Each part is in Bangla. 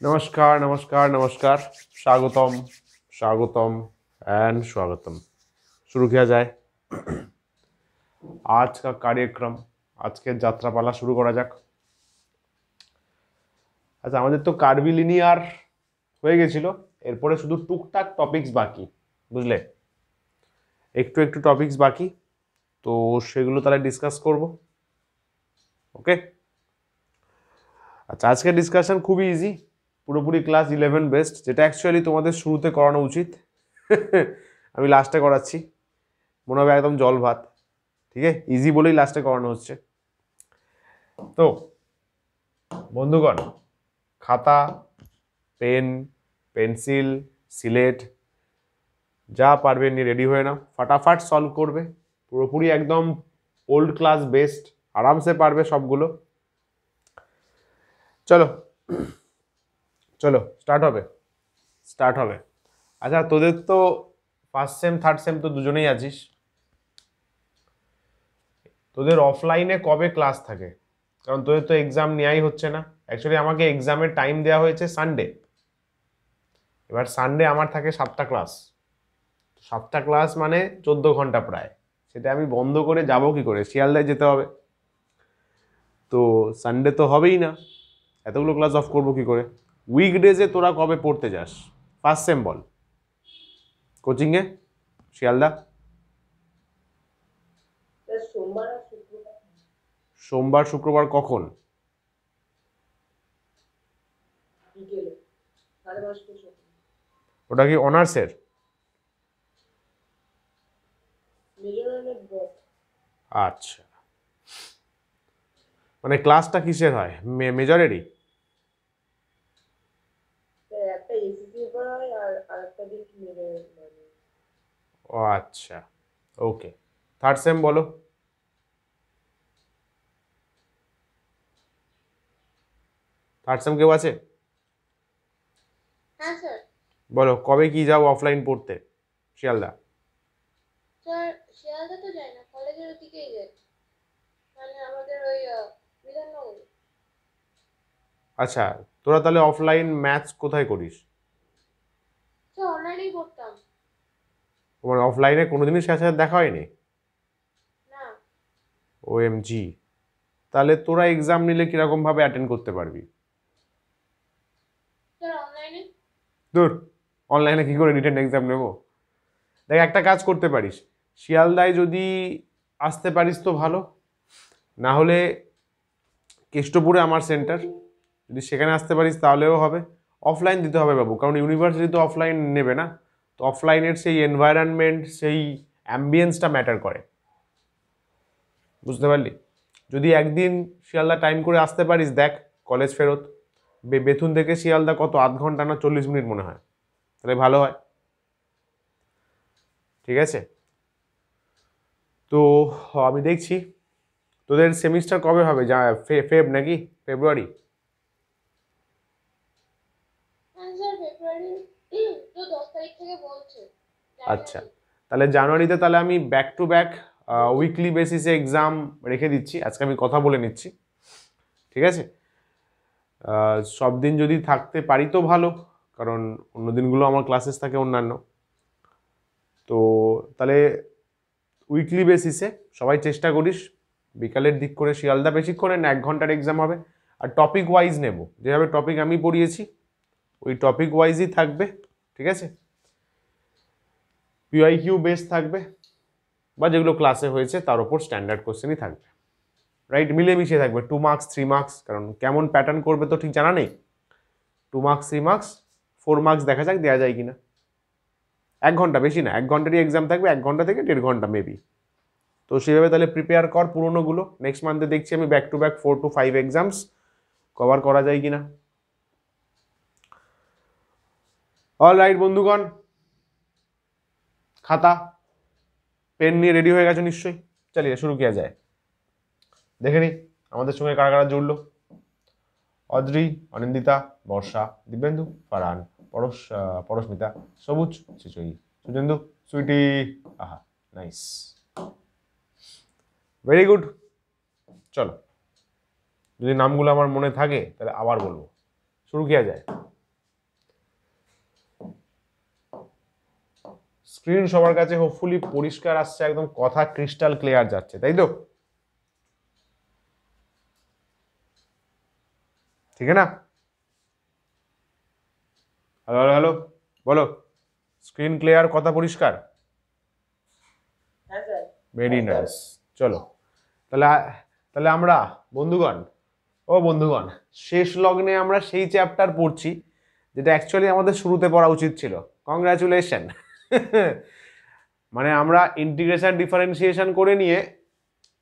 नमस्कार नमस्कार नमस्कार स्वागतम स्वागतम एंड स्वागतम। शुरू किया जाए आज का कार्यक्रम। आज के যাত্রাপালা শুরু করা যাক। আচ্ছা, আমাদের তো কার্ভিলিনিয়ার হয়ে গেছিল, এরপরে শুধু টুকটাক টপিকস বাকি, বুঝলে? একটু একটু টপিকস বাকি, তো সেগুলো তাহলে ডিসকাস করব। ওকে, আচ্ছা, আজকের ডিসকাশন খুবই ইজি, পুরোপুরি ক্লাস 11 বেস্ট, যেটা অ্যাকচুয়ালি তোমাদের শুরুতে করানো উচিত। আমি লাস্টে করাচ্ছি, মনে হবে একদম জল ভাত। ঠিক আছে, ইজি বলেই লাস্টে করানো হচ্ছে। তো বন্ধুগণ, খাতা, পেন, পেন্সিল, সিলেট যা পারবে নিয়ে রেডি হয়ে নাও, ফাটাফাট সলভ করবে। পুরোপুরি একদম ওল্ড ক্লাস বেস্ট, আরামসে পারবে সবগুলো। চলো চলো স্টার্ট হবে। আচ্ছা, তোদের তো ফার্স্ট সেম থার্ড সেম তো দুজনেই আছিস। তোদের অফলাইনে কবে ক্লাস থাকে? কারণ তোদের তো এক্সাম নেওয়াই হচ্ছে না। অ্যাকচুয়ালি আমাকে এক্সামের টাইম দেওয়া হয়েছে সানডে। এবার সানডে আমার থাকে 7টা ক্লাস। 7টা ক্লাস মানে 14 ঘন্টা প্রায়। সেটা আমি বন্ধ করে যাব কি করে? শিয়ালদায় যেতে হবে, তো সানডে তো হবেই না, এতগুলো ক্লাস অফ করবো কি করে? উইকডেজে তোরা কবে পড়তে যাস? ফার্স্ট সেম বল, কোচিংয়ে শিয়ালদা? সোমবার শুক্রবার কখন? ওটা কি অনার্সের? আচ্ছা, মানে ক্লাসটা কিসের হয়? মেজরেরই? ও আচ্ছা, ওকে। থার্ড সেম বলো। থার্ড সেম কেউ আছে? হ্যাঁ স্যার। বলো, কবে কি যাও অফলাইন পড়তে শিয়ালদা? স্যার শিয়ালদা তো যাই না, কলেজের ওদিকেই যাই, মানে আমাদের ওই বিধাননগর। আচ্ছা, তোরা তাহলে অফলাইন ম্যাথস কোথায় করিস? স্যার অনলাইনেই পড়তাম। তোমার অফলাইনে কোনোদিনই সাথে সাথে দেখা হয়নি? না OMG, তাহলে তোরা এক্সাম নিলে কিরকম ভাবে অ্যাটেন্ড করতে পারবি? স্যার অনলাইনে। দূর, অনলাইনে কি করে রিটেন এক্সাম নেবো? দেখ, একটা কাজ করতে পারিস, শিয়ালদায় যদি আসতে পারিস তো ভালো, না হলে কেষ্টপুরে আমার সেন্টার, যদি সেখানে আসতে পারিস তাহলেও হবে। অফলাইন দিতে হবে বাবু, কারণ ইউনিভার্সিটি তো অফলাইন নেবে না। তো অফলাইনের সেই এনভায়রনমেন্ট, সেই অ্যাম্বিয়েন্সটা ম্যাটার করে, বুঝতে পারলি? যদি একদিন শিয়ালদা টাইম করে আসতে পারিস, দেখ কলেজ ফেরত, বেথুন থেকে শিয়ালদা কত, আধ ঘন্টা না 40 মিনিট মনে হয়, তাহলে ভালো হয়। ঠিক আছে, তো আমি দেখছি তোদের সেমিস্টার কবে হবে, যা ফেব নাকি ফেব্রুয়ারি? হ্যাঁ স্যার ফেব্রুয়ারি তো 10 তারিখ থেকে বলছে। আচ্ছা, তাহলে জানুয়ারিতে তাহলে আমি ব্যাক টু ব্যাক উইকলি বেসিসে এক্সাম রেখে দিচ্ছি। আজকে আমি কথা বলে নিচ্ছি, ঠিক আছে? সব দিন যদি থাকতে পারি তো ভালো, কারণ অন্য দিনগুলো আমার ক্লাসেস থাকে অন্যান্য। তো তাহলে উইকলি বেসিসে সবাই চেষ্টা করিস বিকালের দিক করে শিয়ালদা, বেশিক্ষণে না, 1 ঘন্টার এক্সাম হবে। আর টপিক ওয়াইজ নেব, যেভাবে টপিক আমি পড়িয়েছি ওই টপিক ওয়াইজই থাকবে, ঠিক আছে? PYQ বেস থাকবে, বা যেগুলো ক্লাসে হয়েছে তার উপর স্ট্যান্ডার্ড কোশ্চেনই থাকবে, রাইট? মিলেমিশে থাকবে, 2 মার্কস 3 মার্কস, কারণ কেমন প্যাটার্ন করবে তো ঠিক জানা নেই। 2 মার্কস 3 মার্কস 4 মার্কস দেখা যাক দেওয়া যায় কিনা। 1 ঘন্টা, বেশি না, 1 ঘন্টারই এক্সাম থাকবে, 1 ঘন্টা থেকে 1.5 ঘন্টা মেবি। তো সেভাবে তাহলে প্রিপেয়ার কর পুরোনোগুলো। নেক্সট মান্থে দেখছি আমি back to back 4 to 5 exams cover করা যায় কিনা। অল রাইট বন্ধুগণ, খাতা পেন নিয়ে রেডি হয়ে গেছো নিশ্চয়ই? চালিয়ে শুরু কিয়া যায়। দেখে নি আমাদের সঙ্গে কারা কারা জুড়লো। অদ্রি, অনিন্দিতা, বর্ষা, দিব্যেন্দু, ফারহান, পরশমিতা, সবুজ, চিচই, সুজেন্দু, সুইটি, আহা নাইস, ভেরি গুড। চলো, যদি নামগুলো আমার মনে থাকে তাহলে আবার বলবো। শুরু কিয়া যায়। স্ক্রিন সবার কাছে হোপফুলি পরিষ্কার আসছে, একদম কথা ক্রিস্টাল ক্লিয়ার যাচ্ছে, তাই তো? ঠিক আছে না? হ্যালো হ্যালো হ্যালো, বলো। স্ক্রিন ক্লিয়ার, কথা পরিষ্কার? Very nice. চলো তাহলে তাহলে আমরা বন্ধুগণ, বন্ধুগণ, শেষ লগ্নে আমরা সেই চ্যাপ্টার পড়ছি যেটা অ্যাকচুয়ালি আমাদের শুরুতে পড়া উচিত ছিল। কংগ্রাচুলেশন। মানে আমরা ইন্টিগ্রেশন ডিফারেন্সিয়েশন করে নিয়ে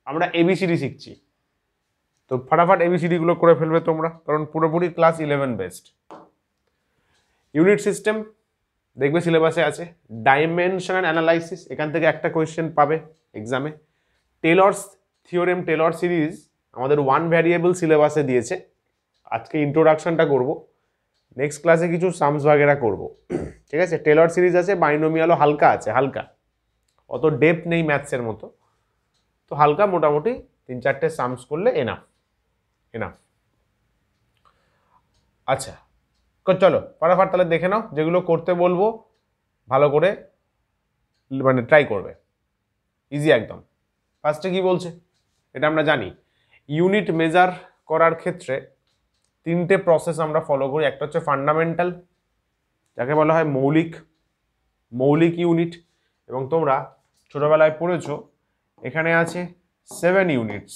আমরা এবিসিডি শিখছি। তো ফটাফট এবিসিডি গুলো করে ফেলবে তোমরা, কারণ পুরোপুরি ক্লাস 11 বেস্ট। ইউনিট সিস্টেম দেখবে সিলেবাসে আছে। ডাইমেনশনাল অ্যানালাইসিস, এখান থেকে একটা কোয়েশ্চেন পাবে এক্সামে। টেলরস থিওরেম, টেলর সিরিজ আমাদের 1 ভ্যারিয়েবল সিলেবাসে দিয়েছে। আজকে ইন্ট্রোডাকশনটা করব, নেক্সট ক্লাসে কিছু সামস বাগেরা করব। ঠিক আছে, টেলর সিরিজ আছে, বাইনোমিয়ালও হালকা আছে, হালকা, অত ডেপথ নেই ম্যাথসের মতো, তো হালকা, মোটামুটি 3-4টে সামস করলে এনাফ এনাফ। আচ্ছা চলো ফটাফট তাহলে দেখে নাও, যেগুলো করতে বলবো ভালো করে মানে ট্রাই করবে, ইজি একদম। ফার্স্টে কি বলছে এটা আমরা জানি। ইউনিট মেজার করার ক্ষেত্রে 3টে প্রসেস আমরা ফলো করি। একটা হচ্ছে ফান্ডামেন্টাল, যাকে বলা হয় মৌলিক ইউনিট, এবং তোমরা ছোটবেলায় পড়েছো এখানে আছে 7 ইউনিটস।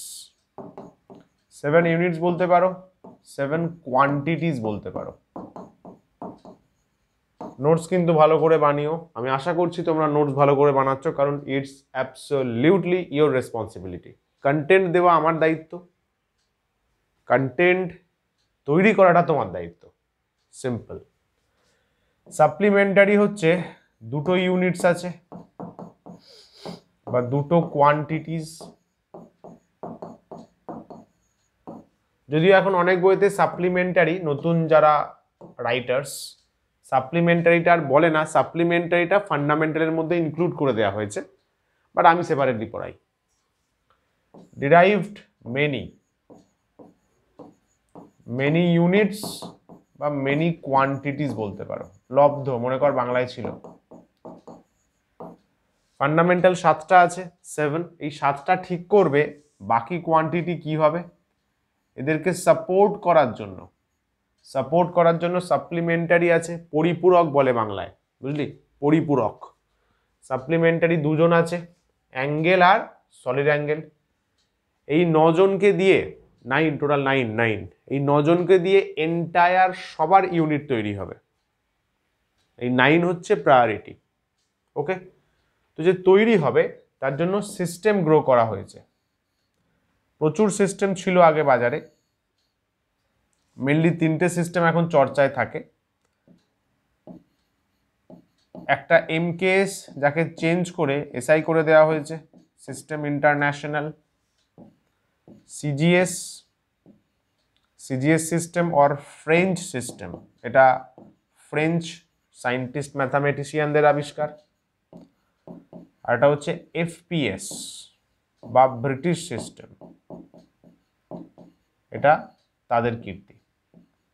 7 ইউনিটস বলতে পারো, 7 কোয়ান্টিটিস বলতে পারো। নোটস কিন্তু ভালো করে বানিও, আমি আশা করছি তোমরা নোটস ভালো করে বানাচ্ছ, কারণ it's absolutely your responsibility. Content দেওয়া আমার দায়িত্ব, কন্টেন্ট তৈরি করাটা তোমার দায়িত্ব, সিম্পল। সাপ্লিমেন্টারি হচ্ছে 2টো ইউনিটস আছে বা 2টো কোয়ান্টিটিস। যদিও এখন অনেক বইতে সাপ্লিমেন্টারি, নতুন যারা রাইটার্স সাপ্লিমেন্টারিটা আর বলে না, সাপ্লিমেন্টারিটা ফান্ডামেন্টালের মধ্যে ইনক্লুড করে দেওয়া হয়েছে, বাট আমি সেপারেটলি পড়াই। ডিরাইভড মেনি ইউনিটস বা মেনি কোয়ান্টিটিস বলতে পারো, লব্ধ মনে কর বাংলায় ছিল। ফান্ডামেন্টাল 7টা আছে, 7, এই 7টা ঠিক করবে বাকি কোয়ান্টিটি কি হবে। এদেরকে সাপোর্ট করার জন্য সাপ্লিমেন্টারি আছে, পরিপূরক বলে বাংলায়, বুঝলি, পরিপূরক। সাপ্লিমেন্টারি 2জন আছে, অ্যাঙ্গেল আর সলিড অ্যাঙ্গেল। এই 9জনকে দিয়ে 9 টোটাল 9, এই 9জনকে দিয়ে এন্টায়ার সবার ইউনিট তৈরি হবে। এই 9 হচ্ছে প্রায়োরিটি। ওকে, তো যে তৈরি হবে তার জন্য সিস্টেম গ্রো করা হয়েছে। প্রচুর সিস্টেম ছিল আগে বাজারে, মেনলি 3টে সিস্টেম এখন চর্চায় থাকে। একটা এমকেএস, যাকে চেঞ্জ করে এসআই করে দেওয়া হয়েছে, system international. CGS system or French system, এটা ফ্রেঞ্চ সায়েন্টিস্ট ম্যাথামেটিশিয়ানদের আবিষ্কার। আর এটা হচ্ছে এফপিএস বা ব্রিটিশ সিস্টেম, এটা তাদের কীর্তি,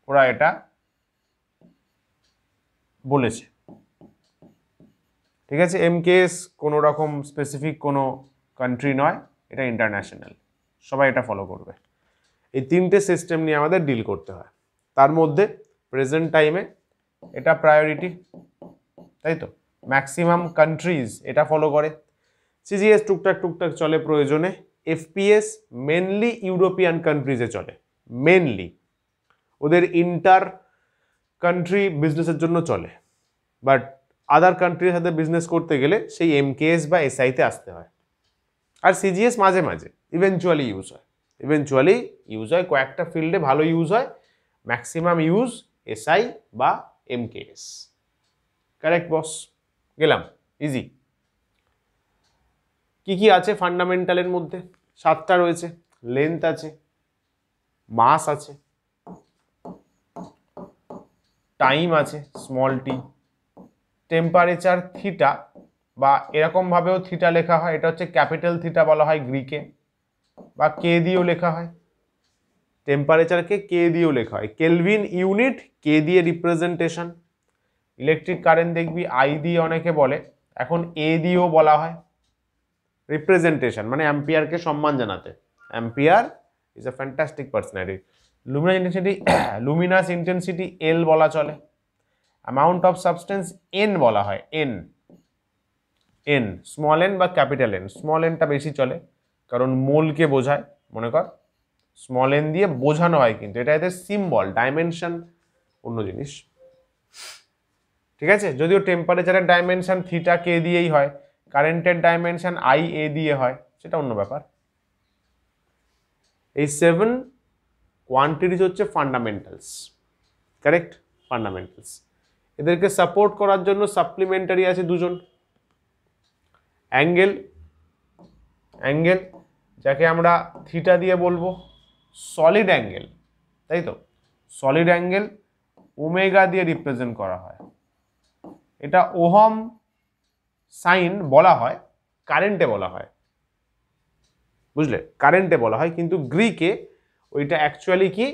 ওরা এটা বলেছে। ঠিক আছে, এমকেএস কোনো রকম স্পেসিফিক কোনো কান্ট্রি নয়, এটা ইন্টারন্যাশনাল, সবাই এটা ফলো করবে। এই 3টে সিস্টেম নিয়ে আমাদের ডিল করতে হয়। তার মধ্যে প্রেজেন্ট টাইমে এটা প্রায়োরিটি, তাই তো, ম্যাক্সিমাম কান্ট্রিজ এটা ফলো করে। সিজিএস টুকটাক চলে প্রয়োজনে। এফপিএস মেনলি ইউরোপিয়ান কান্ট্রিজে চলে, মেনলি ওদের ইন্টার কান্ট্রি বিজনেসের জন্য চলে, বাট আদার কান্ট্রির সাথে বিজনেস করতে গেলে সেই এমকেএস বা এসআইতে আসতে হয়। আর সিজিএস মাঝে মাঝে ইভেনচুয়ালি ইউজ হয়, কয়েকটা ফিল্ডে ভালো ইউজ হয়, ম্যাক্সিমাম ইউজ এসআই বা এমকেএস। কারেক্ট বস, গেলাম, ইজি। কি আছে ফান্ডামেন্টালের মধ্যে? 7টা রয়েছে। লেন্থ আছে, মাস আছে, টাইম আছে স্মল টি, টেম্পারেচার থিটা, বা এরকম ভাবেও থিটা লেখা হয়, এটা হচ্ছে ক্যাপিটাল থিটা বলা হয় গ্রিকে, বা কে দিয়েও লেখা হয়। টেম্পারেচারকে কে দিয়েও লেখা হয়, কেলভিন ইউনিট কে দিয়ে রিপ্রেজেন্টেশন। ইলেকট্রিক কারেন্ট দেখবি আই দিয়ে অনেকে বলে, এখন এ দিয়েও বলা হয়, রিপ্রেজেন্টেশন মানে অ্যাম্পিয়ারকে সম্মান জানাতে। Ampere is a fantastic personality. Luminous intensity L বলা চলে। অ্যামাউন্ট অফ সাবস্টেন্স এন বলা হয়, এন। এন স্মল এন বা ক্যাপিটাল এন, স্মল এনটা বেশি চলে কারণ মোলকে বোঝায়, মনে কর স্মল এন দিয়ে বোঝানো হয়, কিন্তু এটা এদের সিম্বল, ডাইমেনশন অন্য জিনিস। ঠিক আছে, যদিও টেম্পারেচারের ডাইমেনশন থিটা কে দিয়েই হয়, কারেন্টের ডাইমেনশন আই এ দিয়ে হয়, সেটা অন্য ব্যাপার। এই 7 কোয়ান্টিটিস হচ্ছে ফান্ডামেন্টালস, কারেক্ট, ফান্ডামেন্টালস। এদেরকে সাপোর্ট করার জন্য সাপ্লিমেন্টারি আছে দুজন, অ্যাঙ্গেল, অ্যাঙ্গেল যাকে আমরা থিটা দিয়ে বলবো, সলিড অ্যাঙ্গেল, তাই তো, সলিড অ্যাঙ্গেল ওমেগা দিয়ে রিপ্রেজেন্ট করা হয়। এটা ওহম সাইন বলা হয়, কারেন্টে বলা হয়, বুঝলে, কারেন্টে বলা হয়, কিন্তু গ্রিকে ওইটা অ্যাকচুয়ালি কি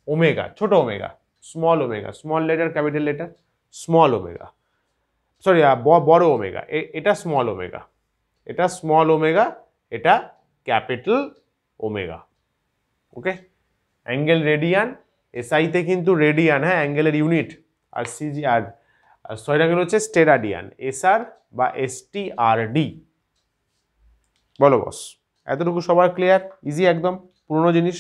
ওমেগা, ছোট omega, small omega, small letter capital letter, small omega, sorry বড় ওমেগা, এটা স্মল ওমেগা, এটা স্মল ওমেগা, এটা ক্যাপিটাল ওমেগা। ওকে, অ্যাঙ্গেল রেডিয়ান, এসআইতে কিন্তু রেডিয়ান, হ্যাঁ অ্যাঙ্গেলের ইউনিট, আর সিজি আর সরি অ্যাঙ্গেল হচ্ছে স্টেরাডিয়ান, এসআর বা এসটিআরডি। বলো বস, এতটুকু সবার ক্লিয়ার? ইজি একদম, পুরনো জিনিস।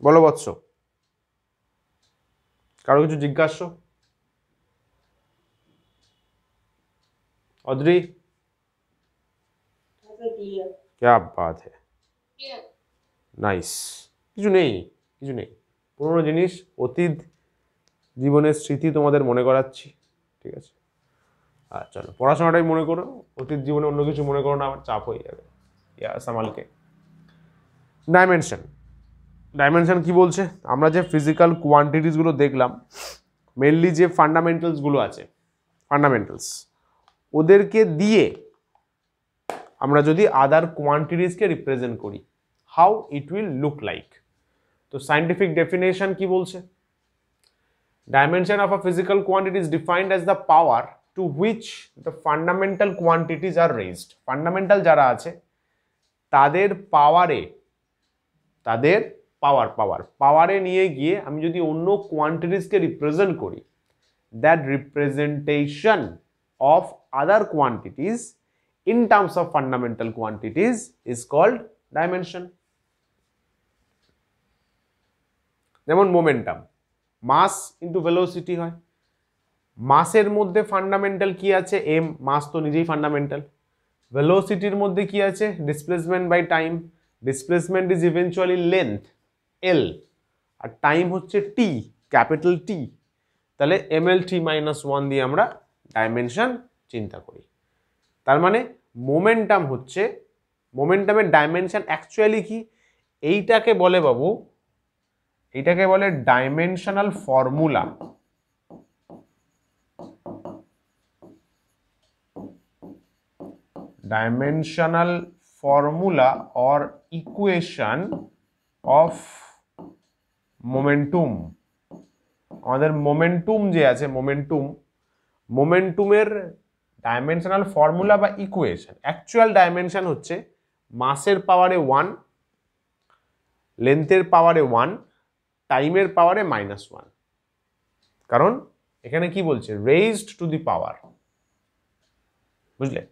বলো বৎস, কারো কিছু জিজ্ঞাসা? অদ্রি, क्या बात है, নাইস। কিছু নেই, কিছু নেই, পুরনো জিনিস, অতীত জীবনের স্মৃতি তোমাদের মনে করাচ্ছি, ঠিক আছে? আর চলো পড়াশোনাটাই মনে করো, অতীত জীবনে অন্য কিছু মনে করো না, আমার চাপ হয়ে যাবে। সামালকে ডাইমেনশন, ডাইমেনশন কি বলছে? আমরা যে ফিজিক্যাল কোয়ান্টিটিসগুলো দেখলাম, মেনলি যে ফান্ডামেন্টালসগুলো আছে, ফান্ডামেন্টালস, ওদেরকে দিয়ে আমরা যদি আদার কোয়ান্টিটিসকে রিপ্রেজেন্ট করি, how it will look like. তো সাইন্টিফিক ডেফিনেশন কি বলছে? Dimension of a physical quantity is defined as the power to which the fundamental quantities are raised. Fundamental যারা আছে তাদের পাওয়ারে, তাদের পাওয়ারে নিয়ে গিয়ে আমি যদি অন্য কোয়ান্টিটিসকে রিপ্রেজেন্ট করি, that representation of other quantities in terms of fundamental quantities is called dimension. যেমন মোমেন্টাম, মাস ইন্টু ভেলোসিটি হয়। মাসের মধ্যে ফান্ডামেন্টাল কি আছে? এম, মাস তো নিজেই ফান্ডামেন্টাল। ভেলোসিটির মধ্যে কি আছে? Displacement by time, displacement is eventually length, L, আর টাইম হচ্ছে টি, ক্যাপিটাল টি। তাহলে mlt-1 দিয়ে আমরা ডাইমেনশন চিন্তা করি। তার মানে মোমেন্টাম হচ্ছে, মোমেন্টামের ডাইমেনশন অ্যাকচুয়ালি কি? এইটাকে বলে বাবু, এটাকে বলে dimensional formula. Dimensional formula or equation of momentum. আমাদের মোমেন্টুম যে আছে, মোমেন্টুমের ডাইমেনশনাল ফর্মুলা বা ইকুয়েশন, অ্যাকচুয়াল ডাইমেনশন হচ্ছে মাসের পাওয়ারে 1, লেন্থের পাওয়ারে 1, টাইমের পাওয়ারে -1। কারণ এখানে কি বলছে? রেইজড টু দি পাওয়ার, বুঝলে?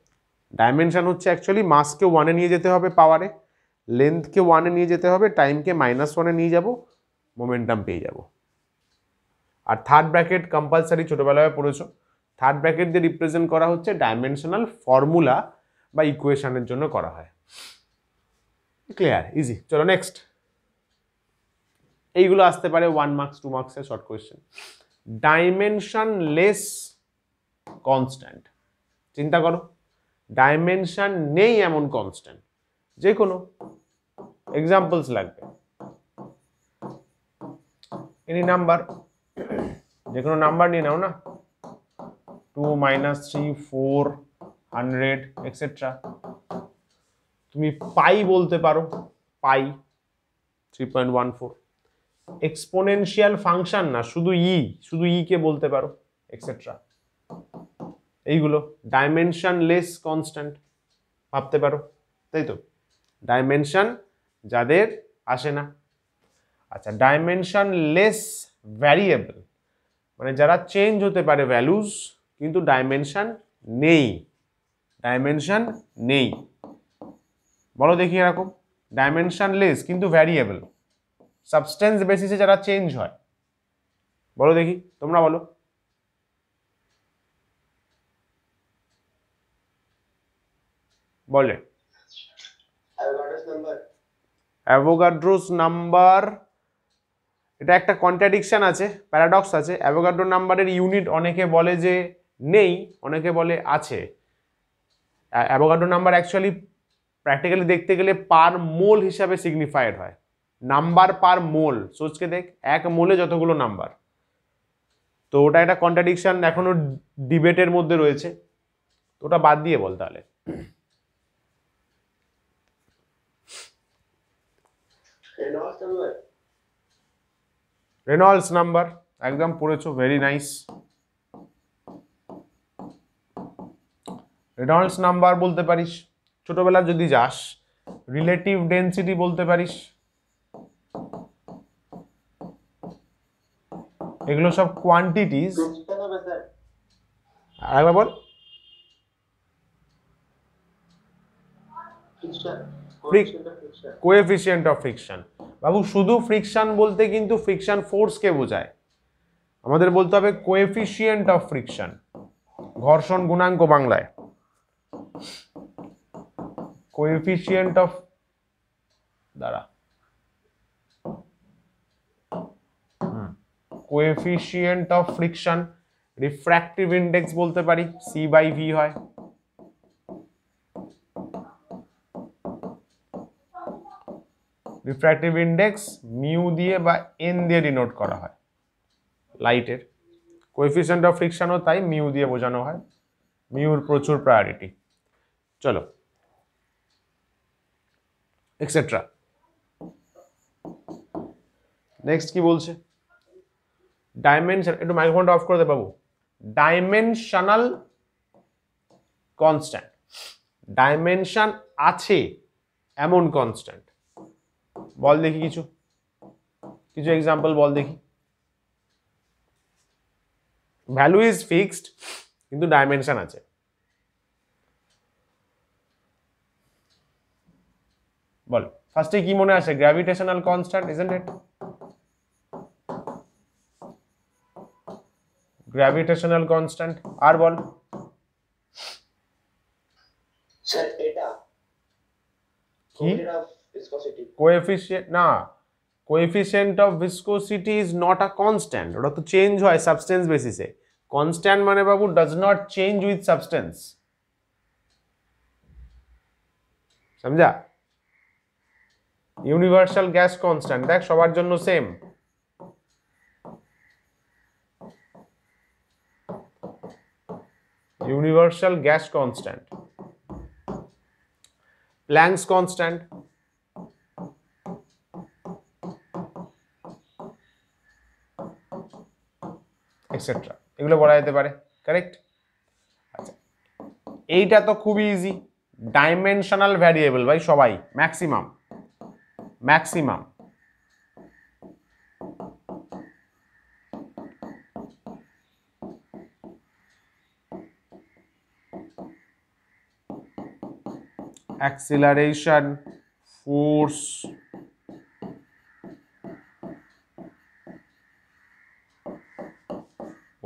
ডাইমেনশন হচ্ছে অ্যাকচুয়ালি মাসকে 1-এ নিয়ে যেতে হবে পাওয়ারে, লেন্থকে 1-এ নিয়ে যেতে হবে, টাইমকে -1-এ নিয়ে যাব, মোমেন্টাম পেয়ে যাব। আর থার্ড ব্র্যাকেট কম্পালসারি ছোটবেলায় পড়েছো, থার্ড ব্র্যাকেট দিয়ে রিপ্রেজেন্ট করা হচ্ছে ডাইমেনশনাল ফর্মুলা বা ইকুয়েশনের জন্য করা হয়। ক্লিয়ার? ইজি। চলো নেক্সট। এইগুলো আসতে পারে 1 মার্কস 2 মার্কসের শর্ট কোয়েশ্চেন। ডাইমেনশনলেস কনস্ট্যান্ট, চিন্তা করো, ডাইমেনশন নেই এমন কনস্ট্যান্ট, যে কোনো এক্সাম্পলস লাগবে। এনি নাম্বার, যে কোনো নাম্বার নিয়ে নাও না, 2, -3, 4, 100 এক্সেট্রা। তুমি পাই বলতে পারো, পাই 3.14। এক্সপোনেনশিয়াল ফাংশন না, শুধু ই কে বলতে পারো, এক্সেট্রা। এইগুলো ডাইমেনশনলেস কনস্ট্যান্ট ভাবতে পারো, তাই তো? ডাইমেনশন যাদের আসে না। আচ্ছা, ডাইমেনশনলেস ভ্যারিয়েবল মানে যারা চেঞ্জ হতে পারে ভ্যালুজ কিন্তু ডাইমেনশন নেই, ডাইমেনশন নেই। বলো দেখি এরকম ডাইমেনশনলেস কিন্তু ভ্যারিয়েবল, সাবস্টেন্স বেসিসে যারা চেঞ্জ হয়, বলো দেখি, তোমরা বলো। বলে অ্যাভোগাড্রোস নাম্বার, এটা একটা কন্ট্রাডিকশন আছে, প্যারাডক্স আছে। অ্যাভোগাড্রো নাম্বারের ইউনিট অনেকে বলে যে নেই, অনেকে বলে আছে। অ্যাভোগাড্রো নাম্বার অ্যাকচুয়ালি প্র্যাকটিক্যালি দেখতে গেলে পার মোল হিসাবে সিগনিফাইড হয়, নাম্বার পার মোল। সোচকে দেখ, এক মোলে যতগুলো নাম্বার, তো ওটা একটা কন্ট্রাডিকশন এখনো ডিবেটের মধ্যে রয়েছে, তো ওটা বাদ দিয়ে বল তাহলে। রেনল্ডস নাম্বার একদম পড়েছো, ভেরি নাইস। রেনল্ডস নাম্বার বলতে পারিস, ছোটবেলা যদি যাস রিলেটিভ ডেন্সিটি বলতে পারিস, এগুলো সব কোয়ান্টিটিজ। আরেকবার বল। Coefficient of friction. বাবু শুধু ফ্রিকশন বলতে কিন্তু ফ্রিকশন ফোর্সকে বোঝায়, আমাদের বলতে হবে কোএফিসিয়েন্ট অফ ফ্রিকশন, ঘর্ষণ গুণাঙ্ক বাংলায়। কোএফিসিয়েন্ট অফ, দাঁড়া, coefficient of friction, refractive index বলতে পারি, C/V হয়। রিফ্র্যাক্টিভ ইন্ডেক্স মিউ দিয়ে বা এন দিয়ে ডিনোট করা হয় লাইটের, কোএফিসিয়েন্ট অফ ফ্রিকশনও তাই মিউ দিয়ে বোঝানো হয়, মিউর প্রচুর প্রায়োরিটি। চলো এক্সেট্রা। নেক্সট কি বলছে, ডাইমেনশন, একটু মাইক্রোফোনটা অফ করে দে বাবু। ডাইমেনশনাল কনস্ট্যান্ট, ডাইমেনশন আছে এমন কনস্ট্যান্ট, বল দেখি কিছু কিছু এক্সাম্পল বল দেখি। ভ্যালু ইজ ফিক্সড কিন্তু ডাইমেনশন আছে, বল। ফার্স্টে কি মনে আসে? Gravitational constant, isn't it? Gravitational constant. আর বল। স্যার এটা কি? কোএফিসিয়েন্ট কোএফিসিয়েন্ট না, coefficient of viscosity is not a constant, ওটা তো চেঞ্জ হয় সাবস্টেন্স বেসিসে। কনস্ট্যান্ট মানে বাবু does not change with substance, সমঝা? ইউনিভার্সাল গ্যাস কনস্ট্যান্ট দেখ সবার জন্য same, universal gas constant, Planck's constant, etcetera, এগুলো বলা যেতে পারে, কারেক্ট? আচ্ছা, এইটা তো খুবই ইজি, ডাইমেনশনাল ভ্যারিয়েবল ভাই, সবাই maximum, maximum acceleration, force,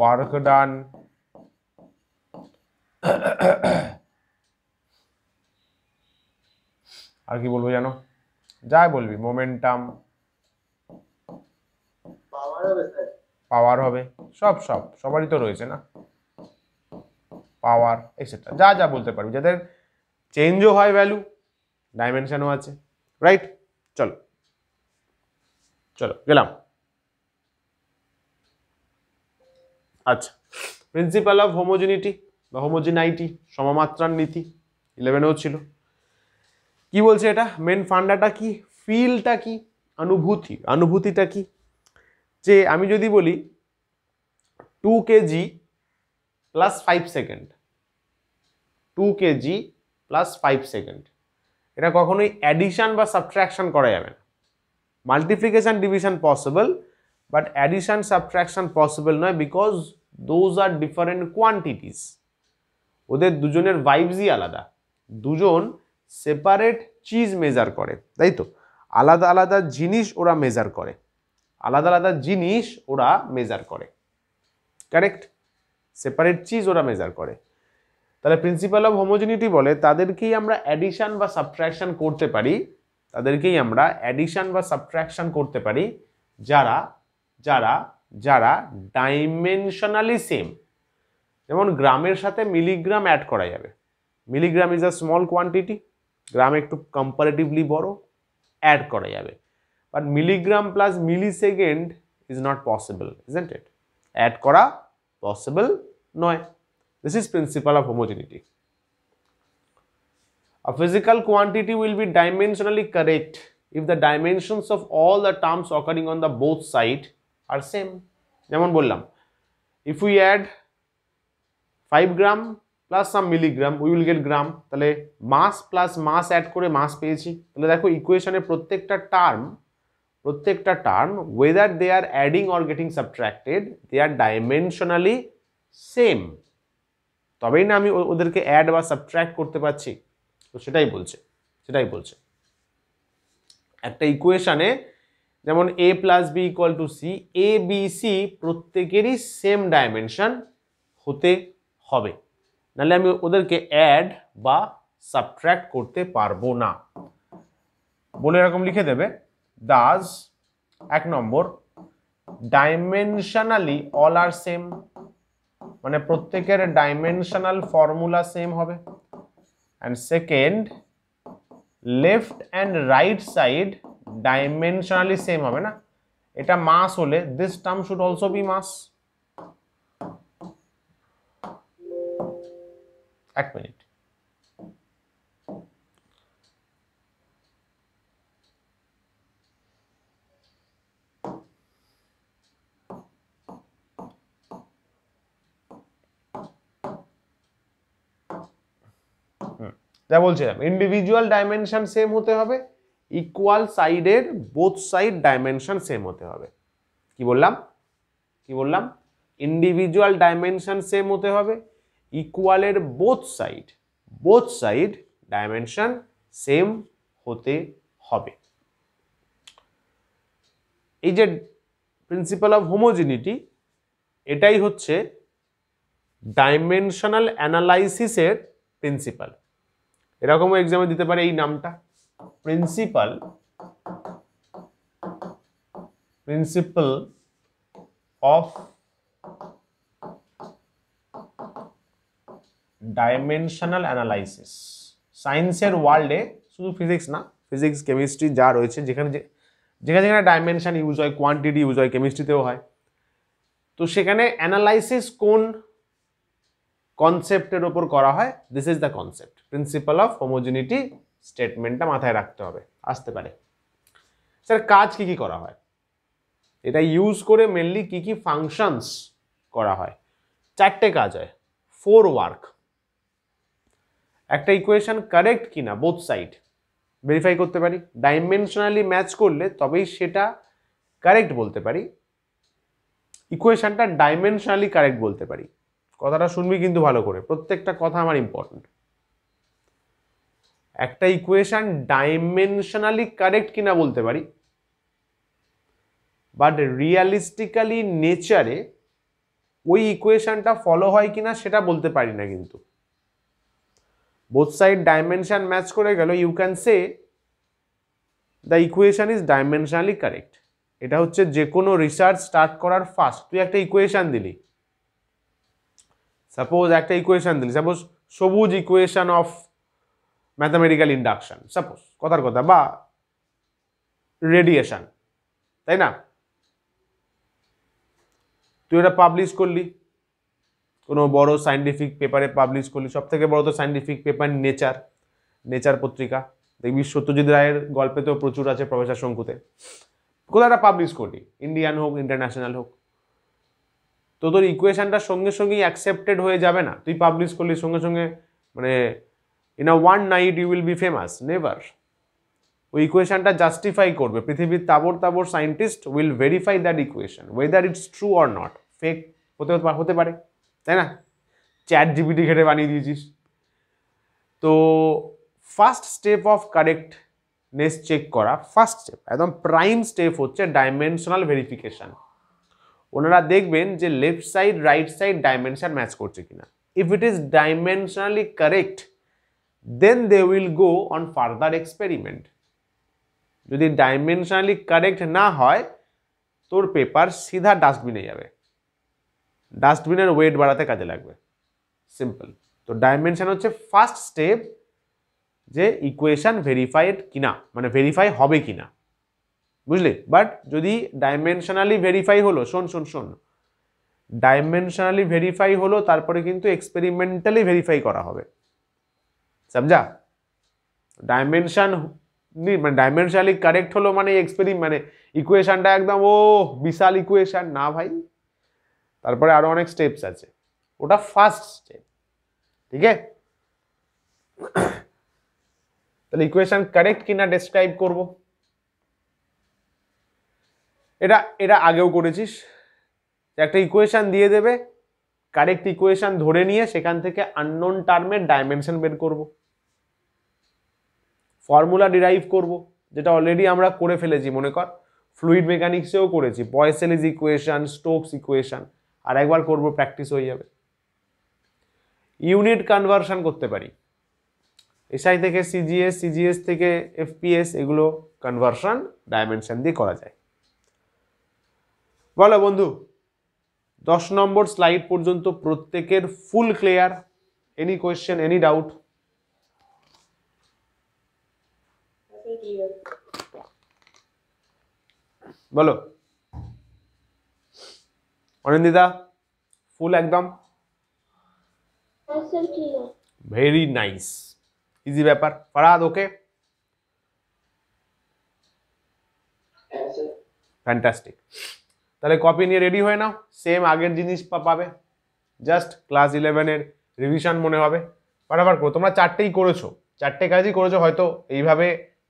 work done, আর কি বলবো জানো? যাই বলবি, মোমেন্টাম, পাওয়ার হবে স্যার, পাওয়ার হবে, সব সব সবারই তো রয়েছে না, পাওয়ার এক্সেট্রা, যা যা বলতে পারবি, যাদের চেঞ্জও হয় ভ্যালু, ডাইমেনশনও আছে, রাইট? চলো চলো গেলাম। আচ্ছা, প্রিন্সিপাল অফ হোমোজেনিটি বা হোমোজেনাইটি, সমমাত্রার নীতি, 11এও ছিল। কি বলছে এটা? মেন ফান্ডাটা কি, ফিলটা কি, অনুভূতি, অনুভূতিটা কি? যে আমি যদি বলি 2 kg plus 5 second, 2 kg plus 5 second. এটা কখনোই অ্যাডিশন বা সাবট্রাকশন করা যাবে না। Multiplication division possible, but addition subtraction possible নয়, because those are different quantities. ওদের দুজনের ভাইবসই আলাদা, দুজন সেপারেট চিজ মেজার করে, তাই তো? আলাদা আলাদা জিনিস ওরা মেজার করে, আলাদা আলাদা জিনিস ওরা মেজার করে, কারেক্ট? সেপারেট চিজ ওরা মেজার করে। তাহলে প্রিন্সিপাল অফ হোমোজেনিটি বলে তাদেরকেই আমরা অ্যাডিশন বা সাবট্রাকশন করতে পারি, তাদেরকেই আমরা অ্যাডিশন বা সাবট্রাকশন করতে পারি যারা যারা যারা ডাইমেনশনালি সেম। যেমন গ্রামের সাথে মিলিগ্রাম অ্যাড করা যাবে, milligram is a small quantity, gram একটু কম্পারেটিভলি বড়, অ্যাড করা যাবে। But milligram plus millisecond is not possible, isn't it? Add করা পসিবল নয়। This is principle of homogeneity. A physical quantity will be dimensionally correct if the dimensions of all the terms occurring on the both sides are same. যেমন বললাম, if we add 5 gram plus some milligram we will get gram, তাহলে mass plus mass add করে mass পেয়েছি। তাহলে দেখো ইকুয়েশনের প্রত্যেকটা term whether they are adding or getting subtracted they are dimensionally same, তবেই না আমি ওদেরকে অ্যাড বা সাবট্রাক্ট করতে পারছি। তো সেটাই বলছে একটা ইকুয়েশনে, যেমন a plus B equal to C, A B C প্রত্যেকেরই সেম ডাইমেনশন হতে হবে, নাহলে আমি ওদেরকে অ্যাড বা সাবট্রাক্ট করতে পারবো না। বলে এরকম লিখে দেবে, দাস 1 নম্বর ডাইমেনশনালি অল আর সেম, মানে প্রত্যেকের ডাইমেনশনাল ফর্মুলা সেম হবে। And second, left and right side dimensionally same হবে না, এটা মাস হলে this term should also be mass. 1 minute. যা বলছিলাম, ইন্ডিভিজুয়াল ডাইমেনশন সেম হতে হবে, ইকুয়াল সাইডের বোথ সাইড ডাইমেনশন সেম হতে হবে। কি বললাম? ইন্ডিভিজুয়াল ডাইমেনশন সেম হতে হবে, ইকুয়ালের বোথ সাইড ডাইমেনশন সেম হতে হবে। এই যে প্রিন্সিপাল অফ হোমোজেনিটি, এটাই হচ্ছে ডাইমেনশনাল অ্যানালাইসিসের প্রিন্সিপাল। এরকমও এক্সামে দিতে পারে এই নামটা, প্রিন্সিপাল অফ ডাইমেনশনাল অ্যানালাইসিস। সায়েন্সের ওয়ার্ল্ডে শুধু ফিজিক্স না, ফিজিক্স কেমিস্ট্রি যা রয়েছে, যেখানে ডাইমেনশন ইউজ হয়, কোয়ান্টিটি ইউজ হয়, কেমিস্ট্রিতেও হয়, তো সেখানে অ্যানালাইসিস কোন কনসেপ্টের ওপর করা হয়, this is the concept. Principle of homogeneity স্টেটমেন্টটা মাথায় রাখতে হবে, আসতে পারে। স্যার কাজ কি করা হয়, এটা ইউজ করে মেনলি কি ফাংশনস করা হয়? 4টে কাজ হয়। 4 ওয়ার্ক, একটা ইকুয়েশন কারেক্ট কিনা বোথ সাইড ভেরিফাই করতে পারি, ডাইমেনশনালি ম্যাচ করলে তবেই সেটা কারেক্ট বলতে পারি, ইকুয়েশনটা ডাইমেনশনালি কারেক্ট বলতে পারি। কথাটা শুনবি কিন্তু ভালো করে, প্রত্যেকটা কথা আমার ইম্পর্টেন্ট। একটা ইকুয়েশন ডাইমেনশনালি কারেক্ট কিনা বলতে পারি, বাট রিয়ালিস্টিক্যালি নেচারে ওই ইকুয়েশনটা ফলো হয় কিনা সেটা বলতে পারি না। কিন্তু বোথ সাইড ডাইমেনশন ম্যাচ করে গেল, you can say the equation is dimensionally correct. এটা হচ্ছে যে কোনো রিসার্চ স্টার্ট করার ফার্স্ট। তুই একটা ইকুয়েশন দিলি, সাপোজ সবুজ equation of mathematical induction, suppose কথার কথা, বা রেডিয়েশন, তাই না? তুই এটা পাবলিশ করলি, কোনো বড় সায়েন্টিফিক পেপারে পাবলিশ করলি। সব থেকে বড় তো সায়েন্টিফিক পেপার নেচার পত্রিকা, দেখবি সত্যজিৎ রায়ের গল্পেতেও প্রচুর আছে, প্রফেসর শঙ্কুতে। কোথাও একটা পাবলিশ করলি, ইন্ডিয়ান হোক ইন্টারন্যাশনাল হোক, তো তোর ইকুয়েশনটা সঙ্গে সঙ্গেই অ্যাকসেপ্টেড হয়ে যাবে না, তুই পাবলিশ করলি সঙ্গে সঙ্গে, মানে in a one night you will be famous, never. ওই ইকুয়েশনটা জাস্টিফাই করবে, পৃথিবীর তাবর তাবর scientist will verify that equation whether it's true or not, fake হতে পারে, তাই না? চ্যাট জিপিটি ঘেটে বানিয়ে দিয়েছিস। তো first step of correctness check করা, ফার্স্ট স্টেপ একদম প্রাইম স্টেপ হচ্ছে ডাইমেনশনাল ভেরিফিকেশন। ওনারা দেখবেন যে left side right side dimension match করছে কিনা। If it is dimensionally correct then they will go on further experiment. যদি ডাইমেনশনালি কারেক্ট না হয় তোর পেপার সিধা ডাস্টবিনে যাবে, ডাস্টবিনের ওয়েট বাড়াতে কাজে লাগবে, সিম্পল। তো ডাইমেনশন হচ্ছে ফার্স্ট স্টেপ, যে ইকুয়েশন ভেরিফাইড কিনা, মানে ভেরিফাই হবে কিনা, বুঝলি? বাট যদি ডাইমেনশনালি ভেরিফাই হলো, শোন ডাইমেনশনালি ভেরিফাই হলো, তারপরে কিন্তু এক্সপেরিমেন্টালি ভেরিফাই করা হবে, সমঝা? মানে ডাইমেনশনালি কারেক্ট হলো মানে মানে ইকুয়েশনটা একদম ও বিশাল ইকুয়েশন না ভাই, তারপরে আরো অনেক স্টেপস আছে, ওটা ফার্স্ট স্টেপ, ঠিক আছে? তাহলে ইকুয়েশন কারেক্ট কিনা ডেসক্রাইব করব, এটা আগেও করেছিস। একটা ইকুয়েশন দিয়ে দেবে, কারেক্ট ইকুয়েশন ধরে নিয়ে সেখান থেকে আননোন টার্মের ডাইমেনশন বের করব, ফর্মুলা ডিরাইভ করব, যেটা অলরেডি আমরা করে ফেলেছি, মনে কর ফ্লুইড মেকানিক্সেও করেছি, পয়সেলিস ইকুয়েশন, স্টোকস ইকুয়েশন, আর একবার করব, প্র্যাকটিস হয়ে যাবে। ইউনিট কনভার্সন করতে পারি, এসআই থেকে সিজিএস, সিজিএস থেকে এফপিএস, এগুলো কনভার্সন ডাইমেনশন দিয়ে করা যায়। বলো বন্ধু, 10 নম্বর স্লাইড পর্যন্ত প্রত্যেকের ফুল clear? Any question, any doubt? বলো অনিন্দিতা, ফুল একদম? ভেরি নাইস, ইজি ব্যাপার। ফারাদ ওকে? ফ্যান্টাস্টিক। তাহলে কপি নিয়ে রেডি হয়ে নাও, সেম আগের জিনিস পাবে, জাস্ট ক্লাস 11-এর রিভিশন মনে হবে। বারবার করো, তোমরা 4টেই করেছো, 4টে কাজই করেছো, হয়তো এইভাবে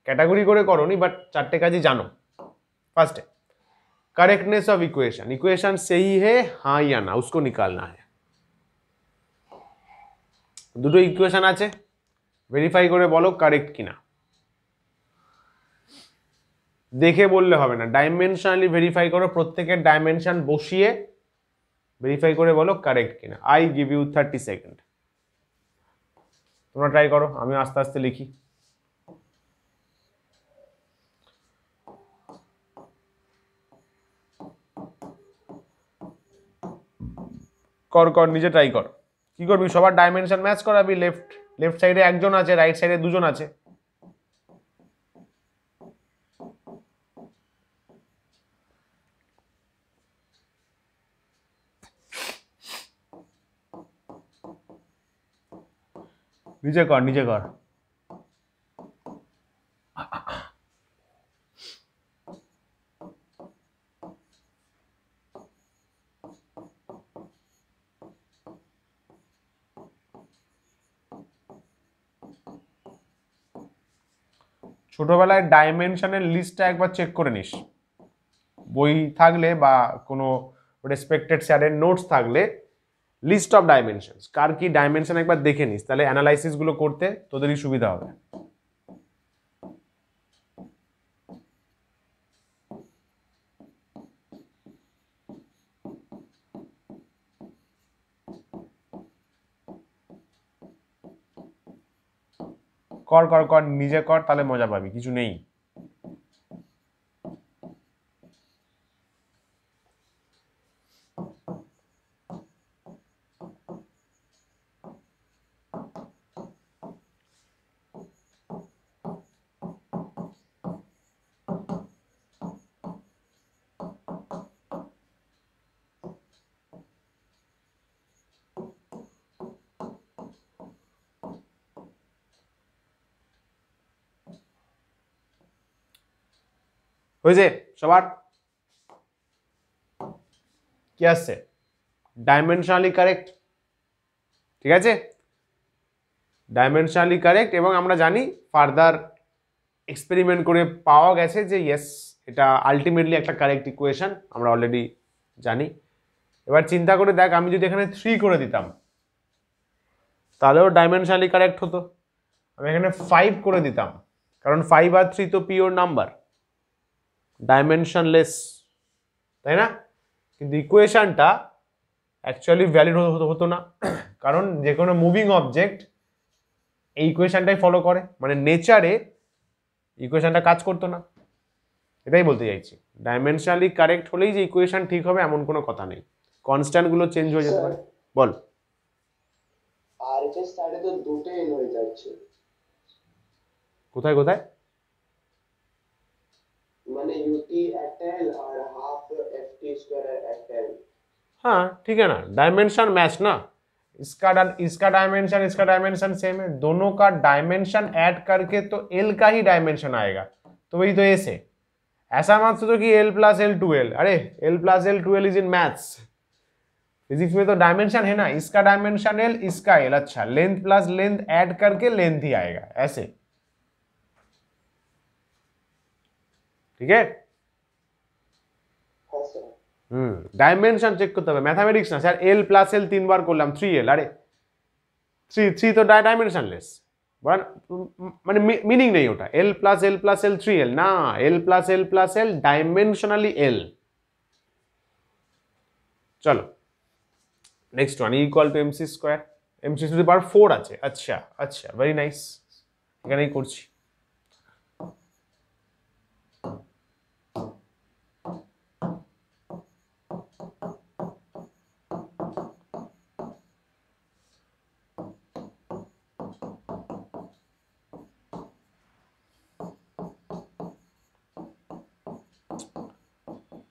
ক্যাটাগরি করে করোনি, বাট 4টে কাজই জানো। ফার্স্টে करेक्टनेस ऑफ इक्वेशन, इक्वेशन सही है हाँ या ना, उसको निकालना है। দুটো ইকুয়েশন আছে, ভেরিফাই করে বলো কারেক্ট কিনা। দেখে বললে হবে না, ডাইমেনশনালি ভেরিফাই করো, প্রত্যেকের ডাইমেনশন বসিয়ে ভেরিফাই করে বলো কারেক্ট কিনা। আই গিভ ইউ 30 সেকেন্ড, তোমরা ট্রাই করো, আমি আস্তে আস্তে লিখি। কর নিজে ট্রাই কর। কি করবি, সবার ডাইমেনশন ম্যাচ করাবি, লেফট সাইডে একজন আছে, রাইট সাইডে দুজন আছে। নিজে কর। ছোটবেলায় ডাইমেনশনের লিস্টটা একবার চেক করে নিস, বই থাকলে বা কোনো রেসপেক্টেড স্যারের নোটস থাকলে লিস্ট অফ ডাইমেনশনস, কার কি ডাইমেনশন একবার দেখে নিস, তাহলে অ্যানালাইসিস গুলো করতে তোদেরই সুবিধা হবে। কর নিজে কর, তাহলে মজা পাবি, কিছু নেই। হয়েছে সবার? কি আসছে? ডাইমেনশনালি কারেক্ট, ঠিক আছে, ডাইমেনশনালি কারেক্ট। এবং আমরা জানি ফার্দার এক্সপেরিমেন্ট করে পাওয়া গেছে যে ইয়েস এটা আলটিমেটলি একটা কারেক্ট ইকুয়েশন, আমরা অলরেডি জানি। এবার চিন্তা করে দেখ, আমি যদি এখানে 3 করে দিতাম তাহলেও ডাইমেনশনালি কারেক্ট হতো। আমি এখানে 5 করে দিতাম, কারণ 5 আর 3 তো পিওর নাম্বার, ডাইমেনশনলেস, তাই না? কিন্তু ইকুয়েশনটা অ্যাকচুয়ালি ভ্যালিড হতো না, কারণ যে কোনো মুভিং অবজেক্ট এই ইকুয়েশনটাই ফলো করে, মানে নেচারে ইকুয়েশনটা কাজ করতো না। এটাই বলতে চাইছি, ডাইমেনশনালি কারেক্ট হলেই যে ইকুয়েশন ঠিক হবে এমন কোনো কথা নেই, কনস্ট্যান্টগুলো চেঞ্জ হয়ে যেতে পারে। বল। আর এর সাইডে তো দুটো এল হয়ে যাচ্ছে, কোথায় কোথায়? মানে ইউটি একটা এল আর হাফ এফটি স্কয়ার একটা এল। हाँ ठीक है ना, डायमेंशन मैच ना, इसका डायमेंशन सेम है, दोनों का डायमेंशन ऐड करके तो एल का ही डायमेंशन आएगा, तो वही तो एस है। ऐसा मत सोचो कि L plus L two L, अरे L plus L two L is in maths, physics में तो डायमेंशन है ना, इसका डायमेंशन एल, इसका एल, अच्छा लेंथ प्लस लेंथ ऐड करके लेंथ ही आएगा, ऐसे, ठीक है। হ্যাঁ স্যার। ডাইমেনশন চেক করতে হবে, ম্যাথামেটিক্স না স্যার। এল প্লাস এল 3 বার করলাম 3l, আরে 3 তো ডাইমেনশনলেস, মানে মিনিং নেই ওটা। এল প্লাস এল 3l না, এল প্লাস এল ডাইমেনশনালি এল। চলো next one, equal to MC square, MC to the power 4 আছে, আচ্ছা আচ্ছা ভেরি নাইস, এখানেই করছি।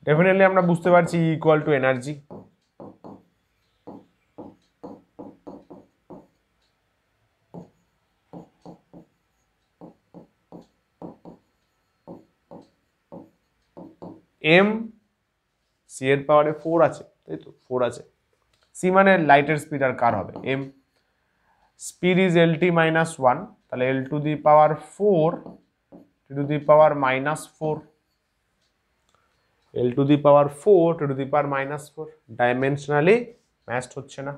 ডেফিনেটলি আমরা বুঝতে পারছি equal to energy, M C এর পাওয়ারে 4 আছে, তাই তো 4 আছে, সি মানে লাইটের স্পিড, আর কার হবে M, speed is L T minus 1, তাহলে L to the power 4 to the power minus 4, L to the power 4 to the power minus 4, dimensionally matched হচ্ছে না।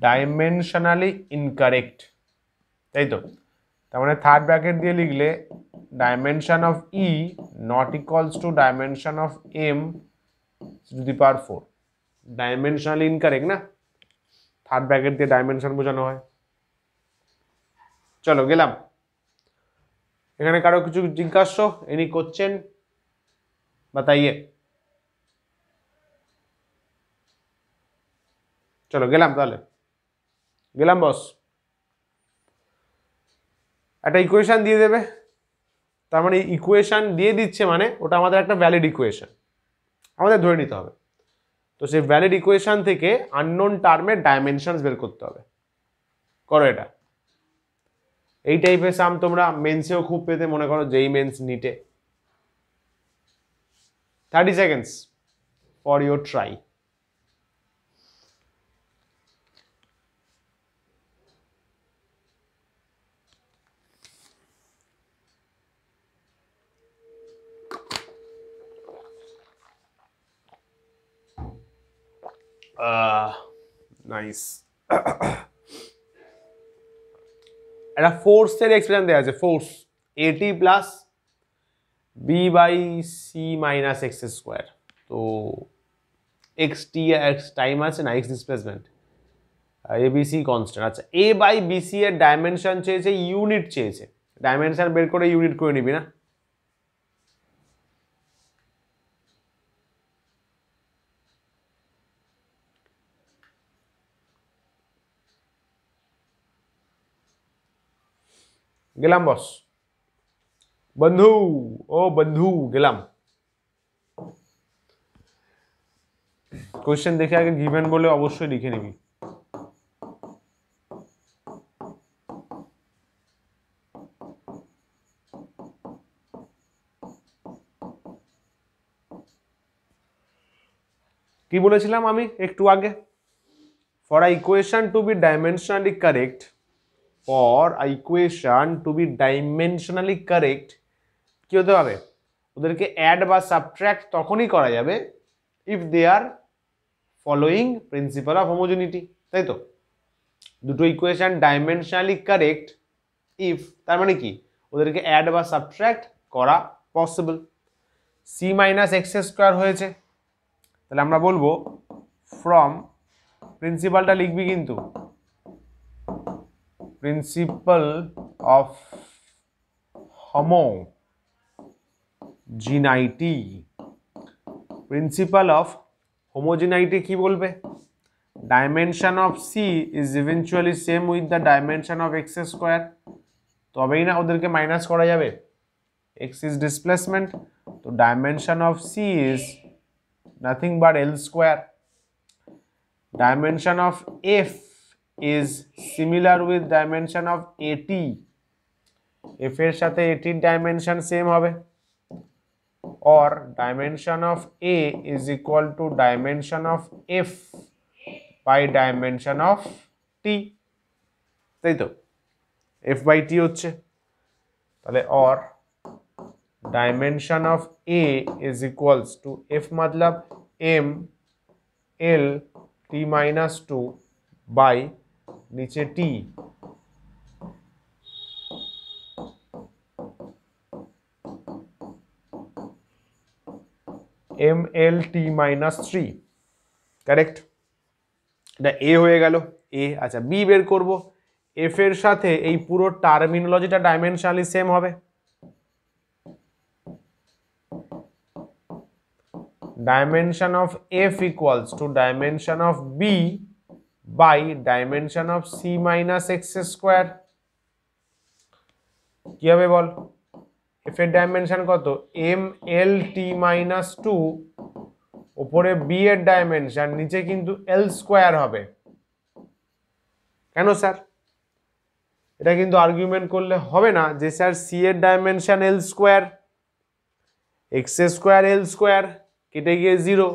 ডাইমেনশনালি ইনকারেক্ট, তাই তো, তার মানে থার্ড ব্র্যাকেট দিয়ে লিখলে dimension of E not equals to dimension of M to the power 4, dimensionally incorrect না, থার্ড ব্র্যাকেট দিয়ে ডাইমেনশন বোঝানো হয়। চলো গেলাম। এখানে কারো কিছু জিজ্ঞাসা, এনি কোশ্চেন বাতাইয়ে। চলো গেলাম, তাহলে গেলাম বস। একটা ইকুয়েশন দিয়ে দেবে, তার মানে ইকুয়েশন দিয়ে দিচ্ছে মানে ওটা আমাদের একটা ভ্যালিড ইকুয়েশন, আমাদের ধরে নিতে হবে। তো সেই ভ্যালিড ইকুয়েশন থেকে আননোন টার্মের ডাইমেনশনস বের করতে হবে। করো এটা। এই টাইপের সাম তোমরা মেন্সেও খুব পেতে, মনে করো যেই মেন্স নিটে। 30 seconds for your try. Nice. একটা ফোর্সের এক্সপ্রেশন দেওয়া আছে, force AT plus B by C minus X square. তো এক্স টি এক্স টাইম আছে না, X displacement, A B C constant. আচ্ছা এ বাই বি সি এর ডাইমেনশন চেয়েছে, ইউনিট চেয়েছে, ডাইমেনশন বের করে ইউনিট করে নিবি না। গেলাম বস, বন্ধু ও বন্ধু গেলাম। কোয়েশ্চেন দেখে আগে গিভেন বলে অবশ্যই লিখে নিবি। কি বলেছিলাম আমি একটু আগে? For a equation to be dimensionally correct, কি হতে হবে? ওদেরকে অ্যাড বা সাবট্রাক্ট তখনই করা যাবে if they are following principle of homogeneity, তাই তো? দুটো ইকুয়েশন ডাইমেনশনালি কারেক্ট ইফ, তার মানে কি? ওদেরকে অ্যাড বা সাবট্রাক্ট করা possible. C minus X square হয়েছে, তাহলে আমরা বলবো ফ্রম, প্রিন্সিপালটা লিখবি কিন্তু, principle of homogeneity, principle of homogeneity কি বলবে? Dimension of C is eventually same with the dimension of X square, তবেই না ওদেরকে মাইনাস করা যাবে। এক্স ইজ ডিসপ্লেসমেন্ট, তো dimension of C is nothing but L square. Dimension of f is similar with dimension of at, f এর সাথে at এর ডাইমেনশন সেম হবে, or dimension of a is equal to dimension of f by dimension of t, তাই তো? f by t হচ্ছে, তাহলে or dimension of a is equals to f मतलब m l t minus 2 by নিচে t, m l t minus 3, correct? এটা a হয়ে গেল a। আচ্ছা b বের করব, f এর সাথে এই পুরো টার্মিনোলজিটা ডাইমেনশনালি সেম হবে, dimension of f equals to dimension of b by dimension of c minus x square, কি হবে বল? f এর ডাইমেনশন কত? m l t minus 2, উপরে b এর ডাইমেনশন, নিচে কিন্তু l স্কয়ার হবে। কেন স্যার? এটা কিন্তু আর্গুমেন্ট করলে হবে না যে স্যার c এর dimension l square, x square l square কেটে গিয়ে 0।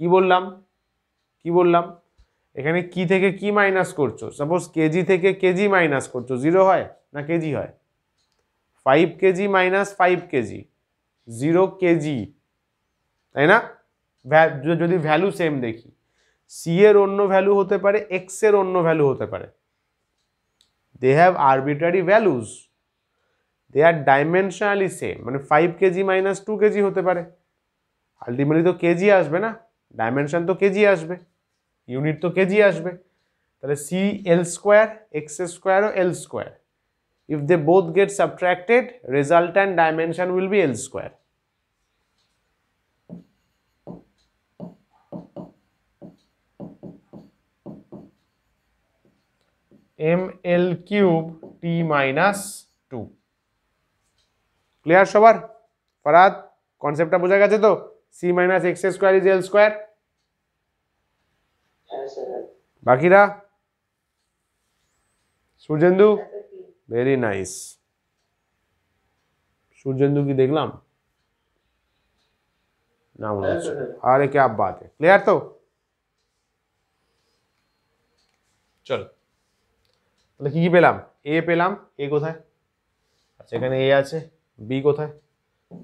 কি বললাম? এখানে কি থেকে কি মাইনাস করছো? সাপোজ কেজি থেকে কেজি মাইনাস করছো, 0 হয় না কেজি হয়? 5 কেজি মাইনাস 5 কেজি, 0 কেজি, তাই না? যদি ভ্যালু সেম দেখি, সি এর অন্য ভ্যালু হতে পারে, এক্স এর অন্য ভ্যালু হতে পারে, they have arbitrary values, they are dimensionally same, মানে 5 কেজি মাইনাস 2 কেজি হতে পারে, আলটিমেটলি তো কেজি আসবে না, ডাইমেনশন তো কেজি আসবে, ইউনিট তো কেজি আসবে। তাহলে C L square, X square ও L square, if they both get subtracted, resultant dimension will be L square. ml cube t minus 2, clear সবার? ফরাদ, কনসেপ্টটা বোঝা গেছে তো? c minus x square is L square। বাকিরা? Surjendu, very nice. সূর্যেন্দু কি দেখলাম না মনে হচ্ছে? আরে क्या बात है, ক্লিয়ার তো? চল, তাহলে কি কি পেলাম? এ পেলাম, এ কোথায়? আচ্ছা এখানে এ আছে, বি কোথায়?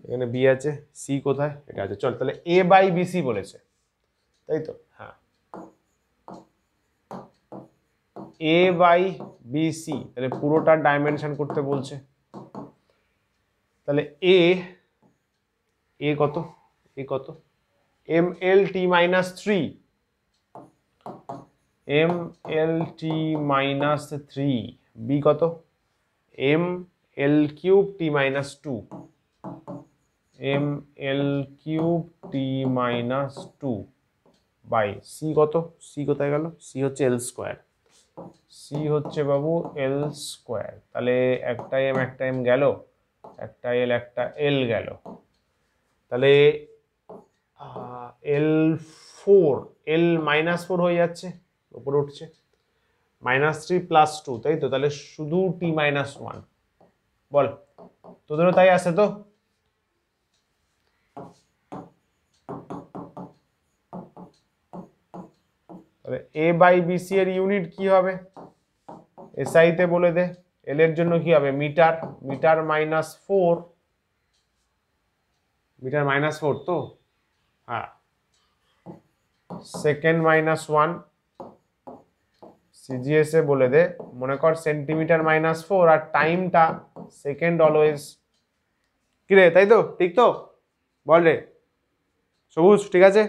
এখানে বি আছে, সি কোথায়? এটা আছে। চল তাহলে এ বাই বি সি বলেছে, তাই তো? হ্যাঁ, এ বাই বি সি, তাহলে পুরোটার ডাইমেনশন করতে বলছে। তাহলে এ কত? M L T minus 3, M L T minus 3, B কত? M L cube T minus 2, M L cube T minus 2 by C কত? সি কোথায় গেল? সি হচ্ছে এল স্কোয়ার, সি হচ্ছে বাবু এল স্কোয়ার। তাহলে একটা এম গেল, একটা এল গেল, তাহলে L4 এল -4 হয়ে যাচ্ছে, উপরে উঠছে, -3 + 2, তাই তো? তাহলে শুধু t-1, বল তোদেরও তাই আছে তো? তাহলে a/bc এর ইউনিট কি হবে? এসআই তে বলে দে। এল এর জন্য কি হবে? মিটার, মিটার -4, মিটার -4 তো, হ্যাঁ, সেকেন্ড -1, সিজিএস এ বলে দে, মনে কর সেন্টিমিটার -4 আর টাইমটা সেকেন্ড অলওয়েজ। কি রে, তাই তো? ঠিক তো? বল রে সবুজ, ঠিক আছে?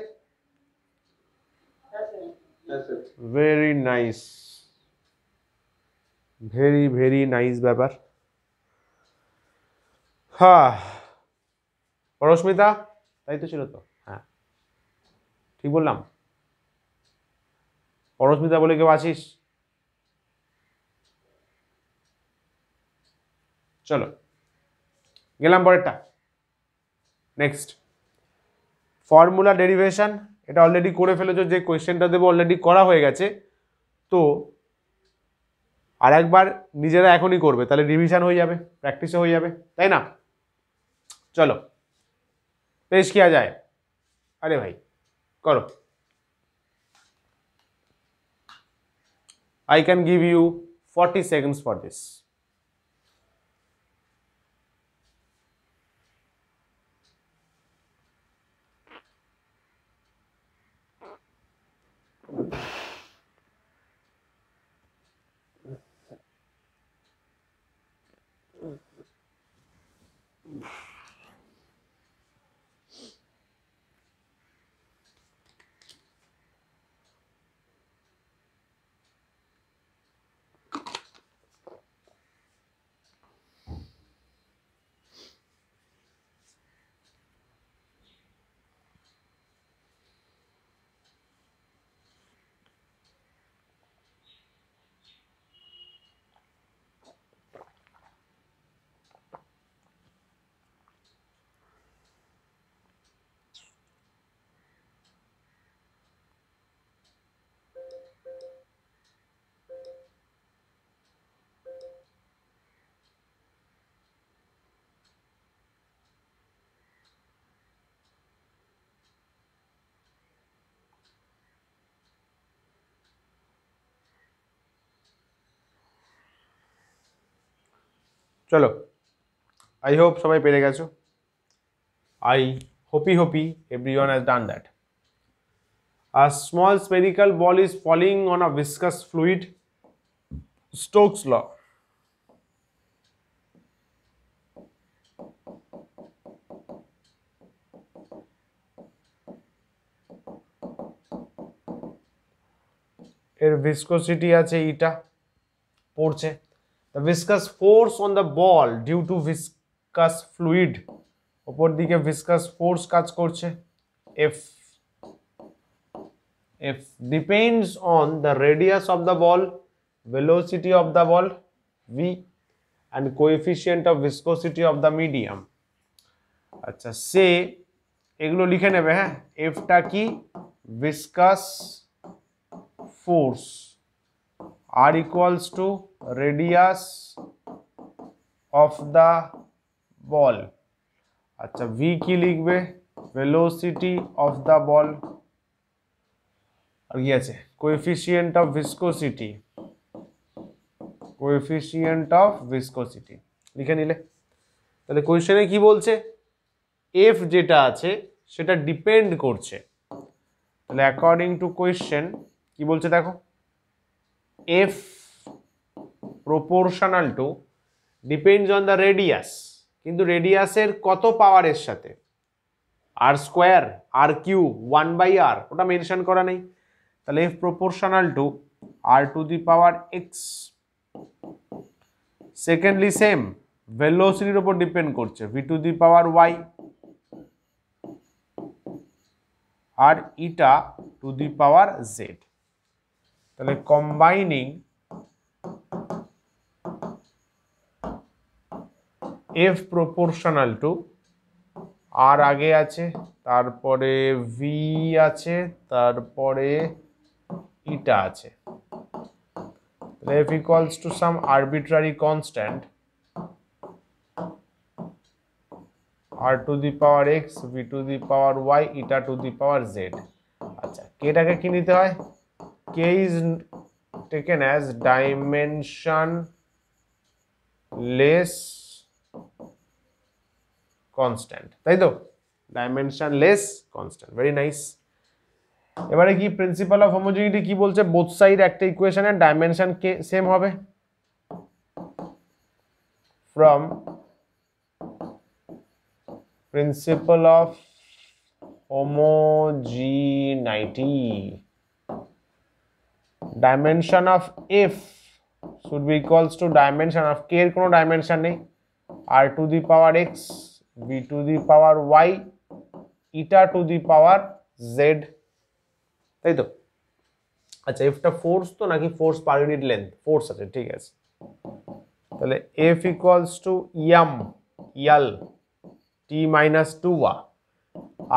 Very nice, very very nice ব্যাপার। হ্যাঁ, পরস্মিতা, তাই তো ছিল তো? হ্যাঁ, ঠিক বললাম? পরস্মিতা বলে কেউ আছিস? চলো গেলাম পরেরটা। Next, formula derivation. এটা অলরেডি করে ফেলেছো, যে কোয়েশ্চেনটা দেবো অলরেডি করা হয়ে গেছে, তো আর একবার নিজেরা এখনই করবে, তাহলে রিভিশন হয়ে যাবে, প্র্যাকটিসও হয়ে যাবে, তাই না? চলো পেশ কিয়া যায়। আরে ভাই করো। I can give you 40 seconds for this. চলো, আই হোপ সবাই পেরে গেছো। I hope everyone has done that. A small spherical ball is falling on a viscous fluid. Stokes law. এর viscosity আছে এটা পড়ছে। The viscous force on the ball due to viscous fluid, উপর দিকে viscous force কাজ করছে, F depends on the radius of the ball, velocity of the ball V, and coefficient of viscosity of the medium. আচ্ছা, সে এগুলো লিখে নেবে। হ্যাঁ, এফটা কি? viscous force, R equals to radius of the ball। আচ্ছা, V কি লিখবে? velocity of the ball। আর কি আছে? coefficient of viscosity, coefficient of viscosity লিখে নিলে। তাহলে কোয়েশ্চেনে কি বলছে? এফ যেটা আছে সেটা ডিপেন্ড করছে। তাহলে অ্যাকর্ডিং টু কোয়েশ্চেন কি বলছে দেখো, F proportional two depends on the radius, কিন্তু রেডিয়াসের কত পাওয়ারের সাথে? আর স্কোয়ার, আর কিউ, 1/r, ওটা মেনশন করা নেই। তাহলে F proportional to r⁴x। Secondly same ভেলোসিটির উপর ডিপেন্ড করছে, v⁴y, আর η⁴z। তাহলে কম্বাইনিং f proportional to আর আগে আছে, তারপরে ভি আছে, তারপরে ইটা আছে। F equals to some arbitrary constant r to the power x, v to the power y, eta to the power z। আচ্ছা, কেটাকে কি নিতে হয়? k is taken as dimensionless constant, তাই তো? dimensionless constant, very nice। এবারে কি প্রিন্সিপাল অফ হোমোজেনিটি কি বলছে? বোথ সাইড একটা ইকুয়েশনের ডাইমেনশন কে সেম হবে। From principle of homogeneity dimension of F should be equals to dimension of K এর কোনো ডাইমেনশন নেই, R to the power X, B to the power Y, eta to the power Z, তাই তো? আচ্ছা, এফটা ফোর্স তো নাকি force per unit length? Force আছে, ঠিক আছে। তাহলে F equals to M L T minus two ওয়া,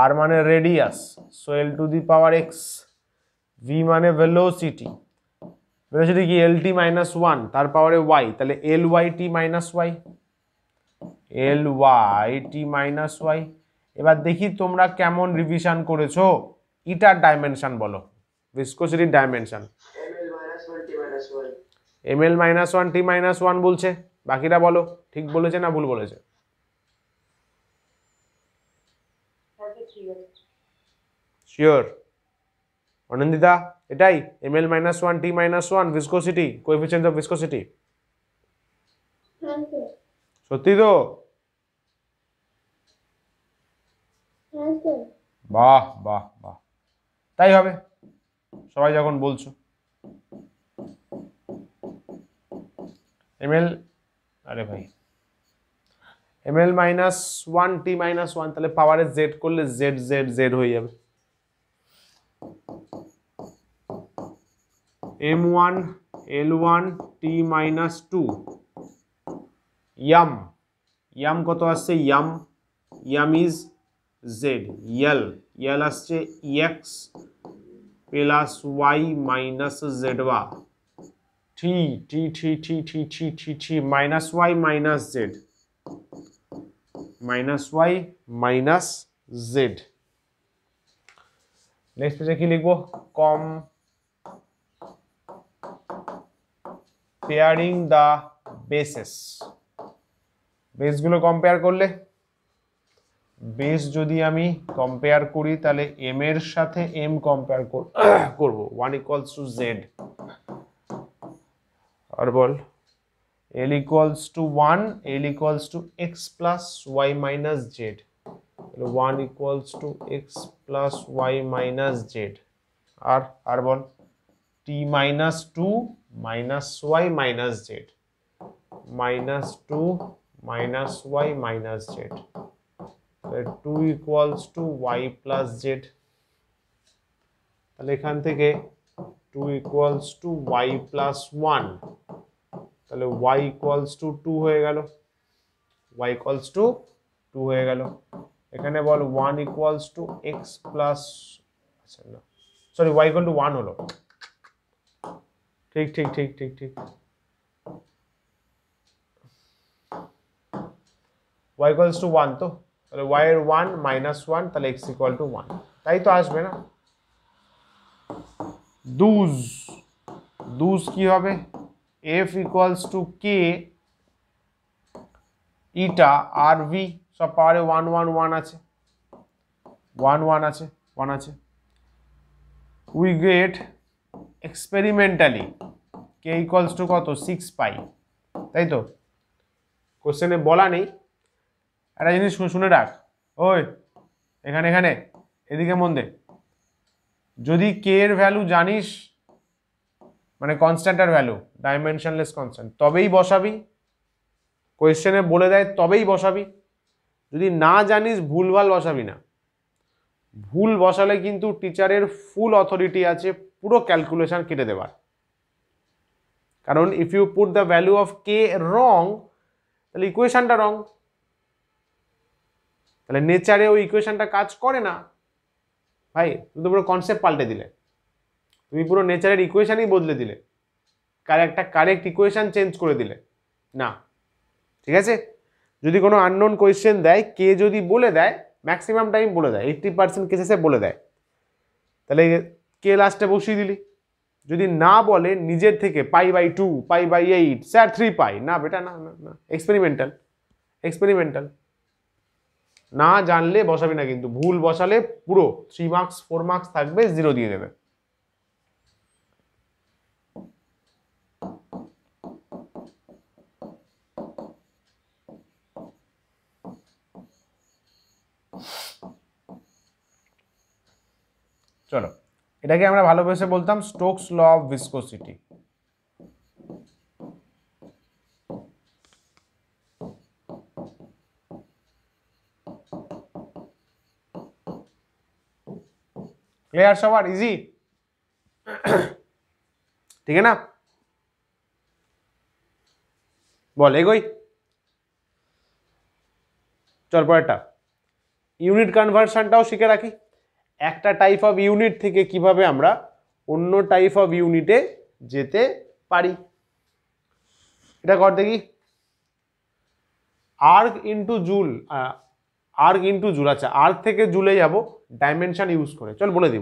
আর মানে radius, so L to the power X, V মানে ভেলোসিটি, ভেলোসিটি কি এল টি মাইনাস ওয়ান, তার পাওয়ারে ওয়াই, তাহলে L Y T minus Y, L Y T minus Y. এবার দেখি তোমরা কেমন রিভিশন করেছো। ইটার ডাইমেনশন বলো, ভিসকোসিটির dimension. ml minus one T minus one বলছে, বাকিরা বলো ঠিক বলেছে না ভুল বলেছে? শিওর অনন্দিতা? এটাই ml minus one T minus one viscosity, coefficient of viscosity. সত্যি তো? বাহ বাহ বাহ, তাই হবে সবাই যখন বলছো। ml, আরে ভাই ml minus one T minus one, তাহলে পাওয়ারে জেড করলে জেড জেড জেড হয়ে যাবে। m1 l1 t minus two, M M কত আসছে? M M is Z, L L আসছে X plus Y minus Z ওয়া, T T T T T T T T minus Y minus Z, minus Y minus Z. Next পেজে কি লিখবো? Comparing the bases. বেসগুলো কম্পেয়ার করলে, বেস যদি আমি কম্পেয়ার করি তাহলে এম এর সাথে এম কম্পেয়ার করবো, ওয়ান ইকুয়ালস টু জেড, আর বল L equals two one, L equals to X plus Y minus Z, one equals to X plus Y minus Z, আর বল T minus two minus Y minus Z, minus two minus Y minus Z, 2 equals to Y plus Z. তাহলে এখান থেকে 2 equals to Y plus one, তাহলে ওয়াই ইকুয়ালস টু টু হয়ে গেল, ওয়াই ইকুয়ালস টু টু হয়ে গেল। এখানে বল 1 ইকুয়ালস টু এক্স প্লাস, আচ্ছা না sorry, Y equal to one হলো, ঠিক ঠিক ঠিক ঠিক ঠিক, ওয়াই ইকুয়ালস টু ওয়ান, তো তাহলে y এর 1 মাইনাস 1, তাহলে x ইকুয়াল টু 1, তাই তো আসবে না? দুজ কি হবে? f equals to k eta R V, সব পাওয়ারে 1 1 1 আছে, 1 1 আছে, 1 আছে। We get experimentally k equals to কত? 6 পাই, তাই তো? কোশ্চেনে বলা নেই, একটা জিনিস শুনে রাখ, ওই এখানে এখানে এদিকে মন দে, যদি কে এর ভ্যালু জানিস, মানে কনস্ট্যান্টের ভ্যালু, ডাইমেনশনলেস কনস্ট্যান্ট, তবেই বসাবি, কোয়েশ্চেনে বলে দেয় তবেই বসাবি, যদি না জানিস ভুলভাল বসাবি না। ভুল বসালে কিন্তু টিচারের ফুল অথরিটি আছে পুরো ক্যালকুলেশন কেটে দেওয়ার, কারণ if you put the value of K wrong, তাহলে ইকুয়েশনটা রং। তাহলে নেচারে ওই ইকুয়েশনটা কাজ করে না ভাই, তুমি তো পুরো কনসেপ্ট পাল্টে দিলে, তুমি পুরো নেচারের ইকুয়েশনই বদলে দিলে, একটা কারেক্ট ইকুয়েশন চেঞ্জ করে দিলে না। ঠিক আছে, যদি কোনো আননোন কোয়েশ্চেন দেয়, কে যদি বলে দেয়, ম্যাক্সিমাম টাইম বলে দেয়, 80% কেসেসে বলে দেয়, তাহলে কে লাস্টে বসিয়ে দিলি। যদি না বলে নিজের থেকে π/2 π/8 স্যার 3π, না বেটা না না না, এক্সপেরিমেন্টাল এক্সপেরিমেন্টাল। না জানলে বসাবি না, কিন্তু ভুল বসালে পুরো 3 মার্কস 4 মার্কস থাকবে, 0 দিয়ে দেবে। চলো, এটাকে আমরা ভালোবেসে বলতাম Stokes law of viscosity. Clear sir, easy, ठीक है ना। বল এগোই, চল পরেরটা। ইউনিট কনভার্সনটাও শিখে রাখি, একটা টাইপ অফ ইউনিট থেকে কিভাবে আমরা অন্য টাইপ অফ ইউনিটে যেতে পারি। এটা কর দেখি। Erg into joule, erg into joule, আচ্ছা আর্ক থেকে জুলে যাব ডাইমেনশন ইউজ করে। চল বলে দিই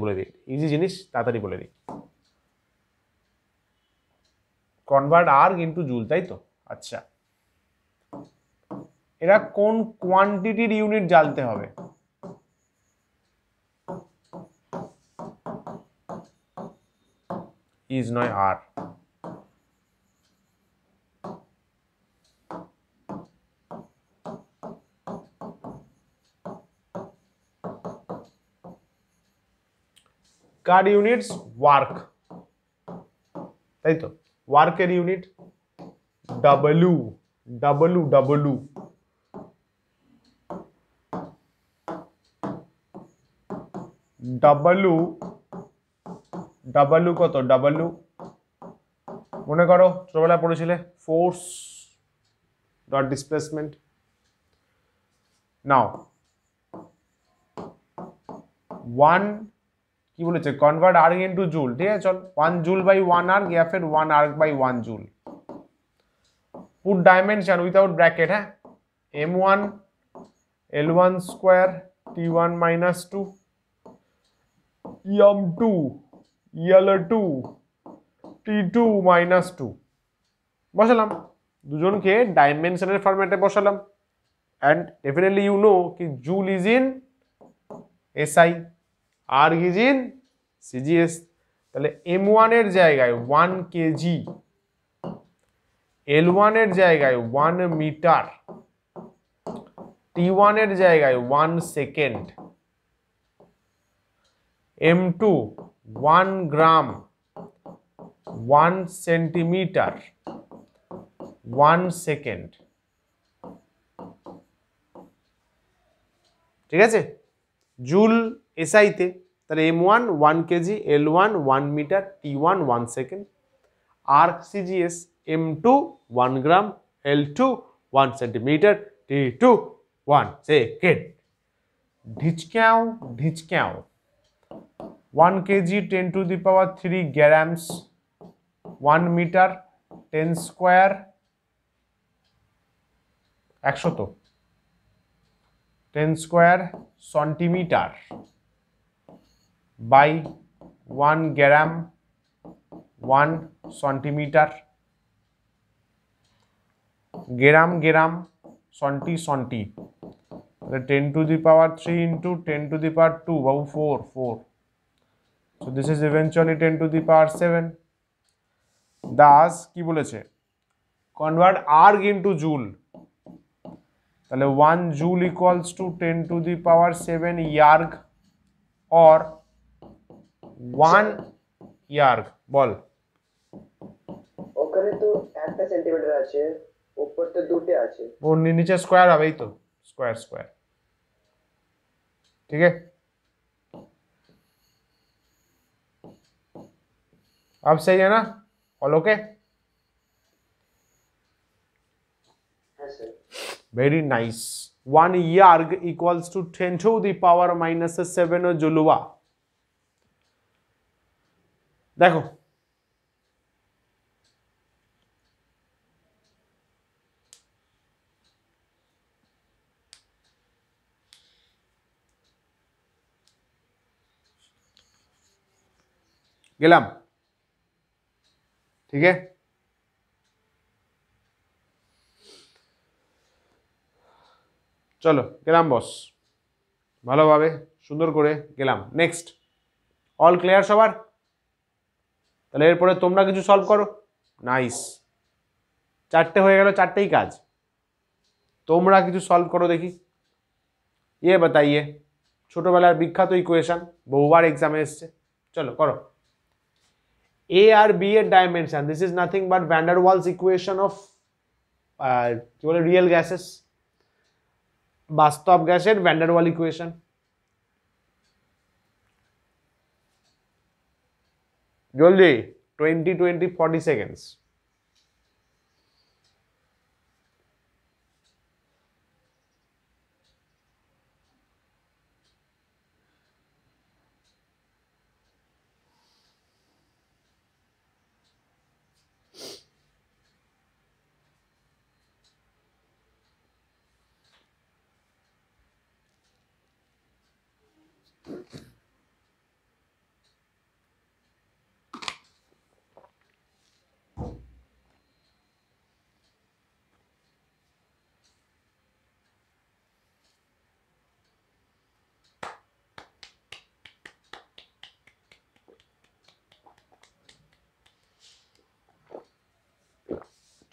ইজি জিনিস, তাড়াতাড়ি বলে দিই। কনভার্ট আর্ক ইন্টু জুল, তাই তো। আচ্ছা, এরা কোন কোয়ান্টিটির ইউনিট জ্বালতে হবে? ইজ নয় আর। কার ইউনিটস? ওয়ার্ক, তাই তো। ওয়ার্কের unit W, W W, W W কত? ডাব্লু মনে করো ছোটবেলায় পড়েছিলে, ফোর্স ডট ডিসপ্লেসমেন্ট। নাও 1 কি বলেছে? কনভার্ট আর্ক ইনটু জুল, ঠিক আছে। চল 1 জুল বাই 1 আর্ক या फिर 1 arc by 1 joule. Put dimension without bracket है, m1 l1 square t1 minus 2 m2 l2 t2 minus 2 বসালাম, দুজনকে ডাইমেনশনের ফরম্যাটে বসালাম। এন্ড ডেফিনেটলি ইউ নো কি joule is in SI, erg is in CGS. তাহলে m1 এর জায়গায় 1 কেজি, l1 এর জায়গায় 1 মিটার, t1 এর জায়গায় 1 second, m2 1 gram, 1 centimetre, 1 second. ঠিক আছে, জুল এসআইতে, তাহলে m1 1 kg, l1 1 metre, t1 1 second. আর্ক CGS m2 1 gram, l2 1 centimetre, t2 1 second. ঢিচক্যাও ঢিচক্যাও, 1 kg 10 to the power 3 grams, 1 metre 10 square 100 তো 10 square centimetre by 1 gram 1 centimetre, gram gram সন্টি সন্টি, 10 to the power 3 into 10 to the power 2, Babu 4। So this is eventually 10 to the power 7. Thus কি বলেছে? Convert arc into joule, তাহলে 1 joule equals to 10 to the power 7 yarg or 1 yarg। বল। ওখানে তো একটা সেন্টিমিটার আছে, উপরতে দুটো আছে, ওর নিচে স্কোয়ার হবে, এই তো স্কোয়ার স্কোয়ার। ठीक है, अब सही है ना? All okay? হ্যাঁ sir. Very nice, 1 yarg equals to 10 to the power minus 7 জুলুয়া। দেখো গেলাম, ঠিক আছে? চলো গেলাম বস, ভালোভাবে সুন্দর করে গেলাম। নেক্সট, অল ক্লিয়ার সবার? তাহলে এরপরে তোমরা কিছু সলভ করো। নাইস, 4টে হয়ে গেল, 4টেই কাজ। তোমরা কিছু সলভ করো দেখি। ইয়ে বাতাইয়ে, ছোটবেলার বিখ্যাত ইকুয়েশন, বহুবার এক্সামে এসছে, চলো করো। এ আর বি এর dimension, this is nothing but Van der Waals equation of কি বলে রিয়েল গ্যাসেস, বাস্তব গ্যাসের ভ্যান্ডার ওয়াল ইকুয়েশন। জলদি, 20 সেকেন্ডস।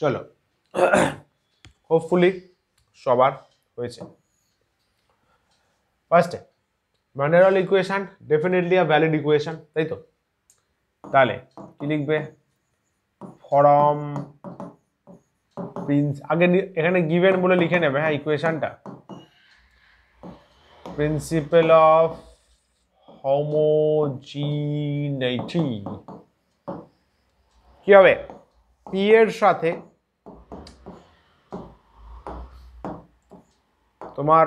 চলো, হোপফুলি সবার হয়েছে। ফার্স্টে ভ্যান ডার ওয়াল ইকুয়েশন ডেফিনেটলি আ ভ্যালিড ইকুয়েশন, তাই তো? তাহলে কি লিখবে? ফরম আগে এখানে গিভেন বলে লিখে নেবে, হ্যাঁ, ইকুয়েশনটা। প্রিন্সিপাল অফ হোমোজিনিটি কি হবে? পি এর সাথে তোমার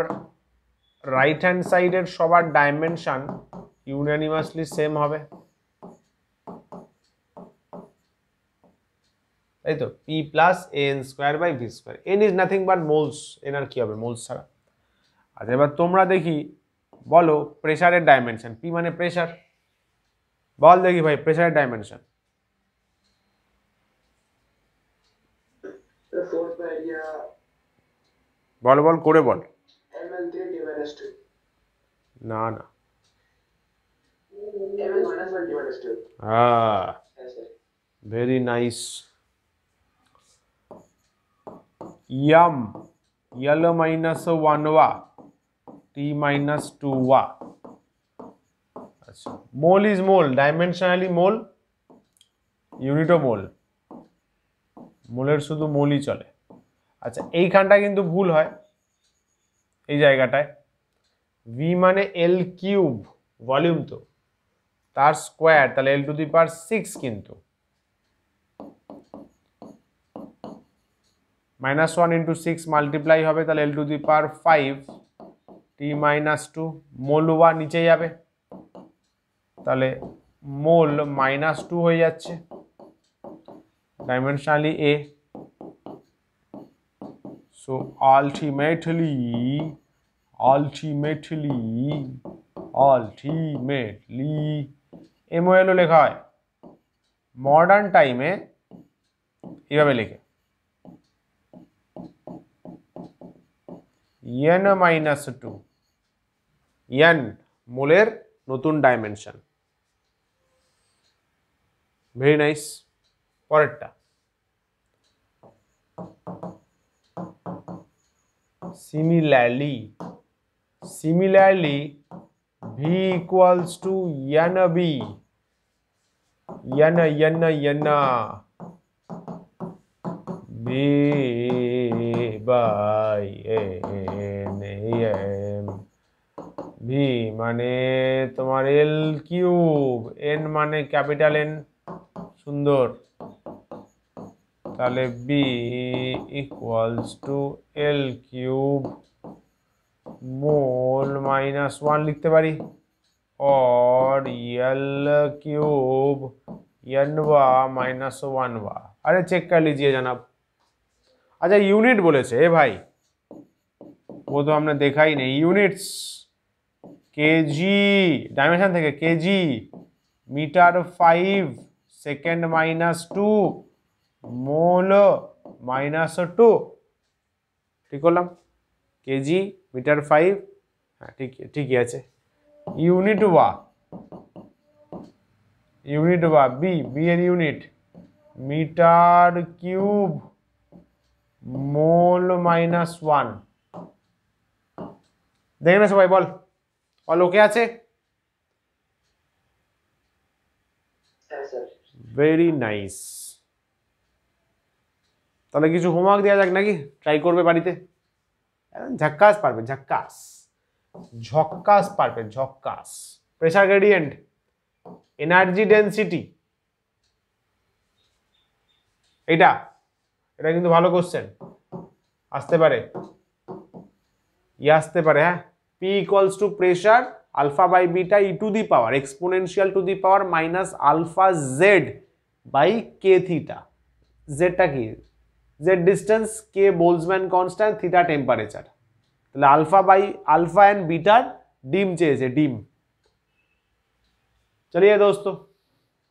রাইট হ্যান্ড সাইডের সবার ডাইমেনশন ইউনানিমাসলি সেম হবে, তাই তো? P plus N square by V square. N is nothing but moles, N আর কি হবে? মোলস ছাড়া। আচ্ছা, এবার তোমরা দেখি বলো প্রেসারের ডাইমেনশন। পি মানে প্রেসার, বল দেখি ভাই প্রেসারের ডাইমেনশন। বল বল করে বল। না না, ভেরি নাইস। यम यल माइनस 1 टी माइनस 2 अच्छा, मोल इज मोल, डायमेंशनली मोल, यूनिटो मोल, মোলের শুধু মোলই চলে। আচ্ছা, এইখানটা কিন্তু ভুল হয়, এই জায়গাটায় ভি মানে এল কিউব, ভলিউম তো, তার স্কোয়ার, তাহলে এল টু দি পাওয়ার 6, কিন্তু -1 × 6 মাল্টিপ্লাই হবে, তাহলে L to the power 5 T minus 2, মোল ওয়া নিচে যাবে, তাহলে মোল -2 হয়ে যাচ্ছে, ডাইমেনশনালি এ। সো আলটিমেটলি এমওএলও লেখা হয়। মডার্ন টাইমে এভাবে লেখে n-2, n মোলের নতুন ডাইমেনশন। Very nice. পরেরটা similarly v equals to n-b, n b by n m, v মানে তোমার এল কিউব, n মানে ক্যাপিটাল এন, সুন্দর, তাহলে b equals to l cube মোল -1 লিখতে পারি, और यल क्यूब n-वा -1-वा। अरे चेक कर लीजिए जनाब। अच्छा यूनिट बोले छे भाई, वो तो हमने देखा ही नहीं। यूनिट्स केजी डायमेंशन थे केजी मीटर 5 सेकेंड -2 मोल -2 ठीक করলাম কেজি মিটার 5 হ্যাঁ ঠিকই আছে। ইউনিট ওয়া বি এর ইউনিট মিটার কিউব মোল -1 দেখে না সবাই, বল ওকে আছে? হ্যাঁ স্যার। Very nice. তাহলে কিছু হোমওয়ার্ক দেওয়া যাক নাকি, ট্রাই করবে বাড়িতে? ঝাক্কাস পারবে, ঝাক্কাস ঝক্কাস পারবে, ঝক্কাস। প্রেসার গ্রেডিয়েন্ট, এনার্জি ডেনসিটি, এটা এটা কিন্তু ভালো কোশ্চেন, আসতে পারে, আসতে পারে। হ্যাঁ, P equals to pressure alpha by beta E to the power exponential to the power minus alpha Z by K theta. জেডটা কি? Z distance, K Boltzmann constant, theta temperature. তাহলে আলফা বাই আলফা এন্ড বিটার ডিম চেয়েছে, ডিম। চলিয়ে দোস্ত,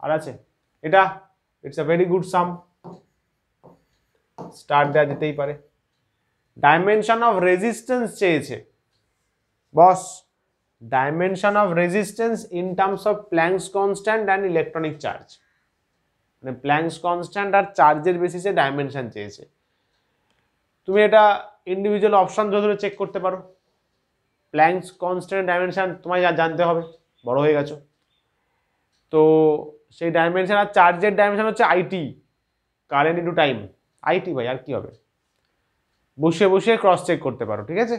আর আছে এটা, it's a very good sum, start দেওয়া যেতেই পারে। ডাইমেনশন অফ রেজিস্ট্যান্স চেয়েছে boss, dimension of resistance in terms of Planck's constant and electronic charge, মানে প্ল্যাঙ্কস কনস্ট্যান্ট আর চার্জের বেসিসে ডাইমেনশন চেয়েছে। তুমি এটা ইন্ডিভিজুয়াল অপশন ধরে ধরে চেক করতে পারো। প্ল্যাঙ্কস কনস্ট্যান্ট ডাইমেনশন তোমায় জানতে হবে, বড় হয়ে গেছো তো। সেই ডাইমেনশন আর চার্জের ডাইমেনশন হচ্ছে IT, current into time, IT ভাই, আর কি হবে? বসে বসে ক্রস চেক করতে পারো, ঠিক আছে?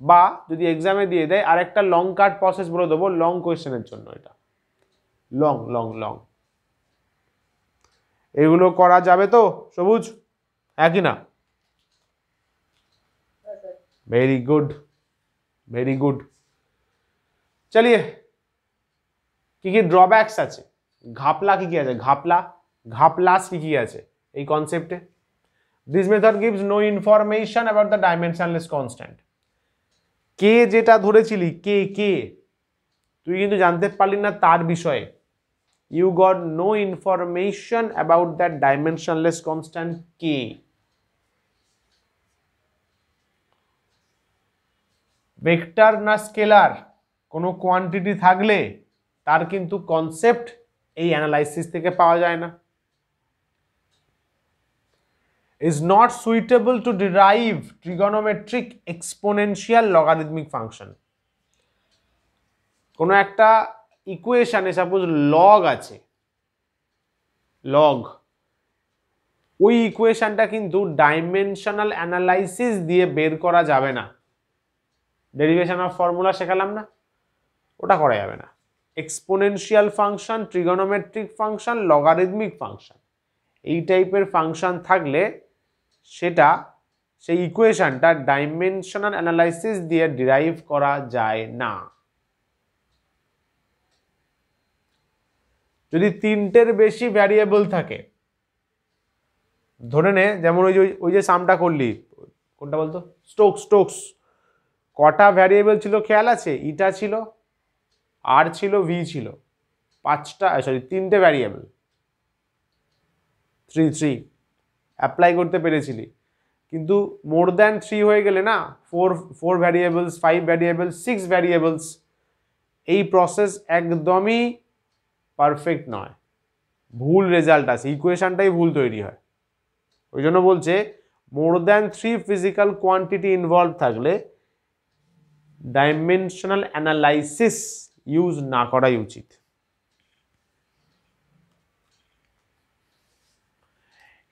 বা যদি এক্সামে দিয়ে দেয়, আর একটা লং কাট প্রসেস বলে দেবো লং কোয়েশ্চেনের জন্য, এটা লং লং লং। এগুলো করা যাবে তো সবুজ, একই না? Very good, very good. চলিয়ে, কি কি ড্রব্যাকস আছে, ঘাপলা কি কি আছে, ঘাপলা ঘাপলাস কি কি আছে এই কনসেপ্টে? This method gives no information about the dimensionless constant. K যেটা ধরেছিলি, কে কে তুই কিন্তু জানতে পারলি না তার বিষয়ে। You got no information about that dimensionless constant কে। ভেক্টর না স্কেলার কোনো কোয়ান্টিটি থাকলে তার কিন্তু কনসেপ্ট এই অ্যানালাইসিস থেকে পাওয়া যায় না। is not suitable to derive trigonometric exponential logarithmic function। কোনো একটা ইকুয়েশনে সাপোজ লগ আছে, লগ, ওই ইকুয়েশনটা কিন্তু ডাইমেনশনাল অ্যানালাইসিস দিয়ে বের করা যাবে না। ডেরিভেশন অফ ফর্মুলা শেখালাম না, ওটা করা যাবে না। Exponential function, trigonometric function, logarithmic function, এই টাইপের ফাংশন থাকলে সেটা, সেই ইকুয়েশনটা ডাইমেনশনাল অ্যানালাইসিস দিয়ে ডিরাইভ করা যায় না। যদি তিনটের বেশি ভ্যারিয়েবল থাকে, ধরে নে যেমন ওই যে সামটা করলি, কোনটা বলতো, স্টোকস, কটা ভ্যারিয়েবল ছিল খেয়াল আছে? ইটা ছিল, আর ছিল, ভি ছিল, তিনটে ভ্যারিয়েবল, 3 অ্যাপ্লাই করতে পেরেছিলি। কিন্তু মোর দ্যান 3 হয়ে গেলে না, 4 ভ্যারিয়েবলস, 5 ভ্যারিয়েবলস, 6 ভ্যারিয়েবলস, এই প্রসেস একদমই পারফেক্ট নয়, ভুল রেজাল্ট আসে, ইকুয়েশনটাই ভুল তৈরি হয়। ওই জন্য বলছে more than 3 physical quantity involve থাকলে ডাইমেনশনাল অ্যানালাইসিস ইউজ না করাই উচিত।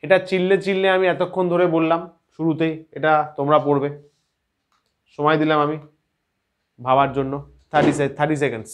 এটা চিল্লে আমি এতক্ষণ ধরে বললাম শুরুতেই, এটা তোমরা পড়বে, সময় দিলাম আমি ভাবার জন্য 30 সেকেন্ডস।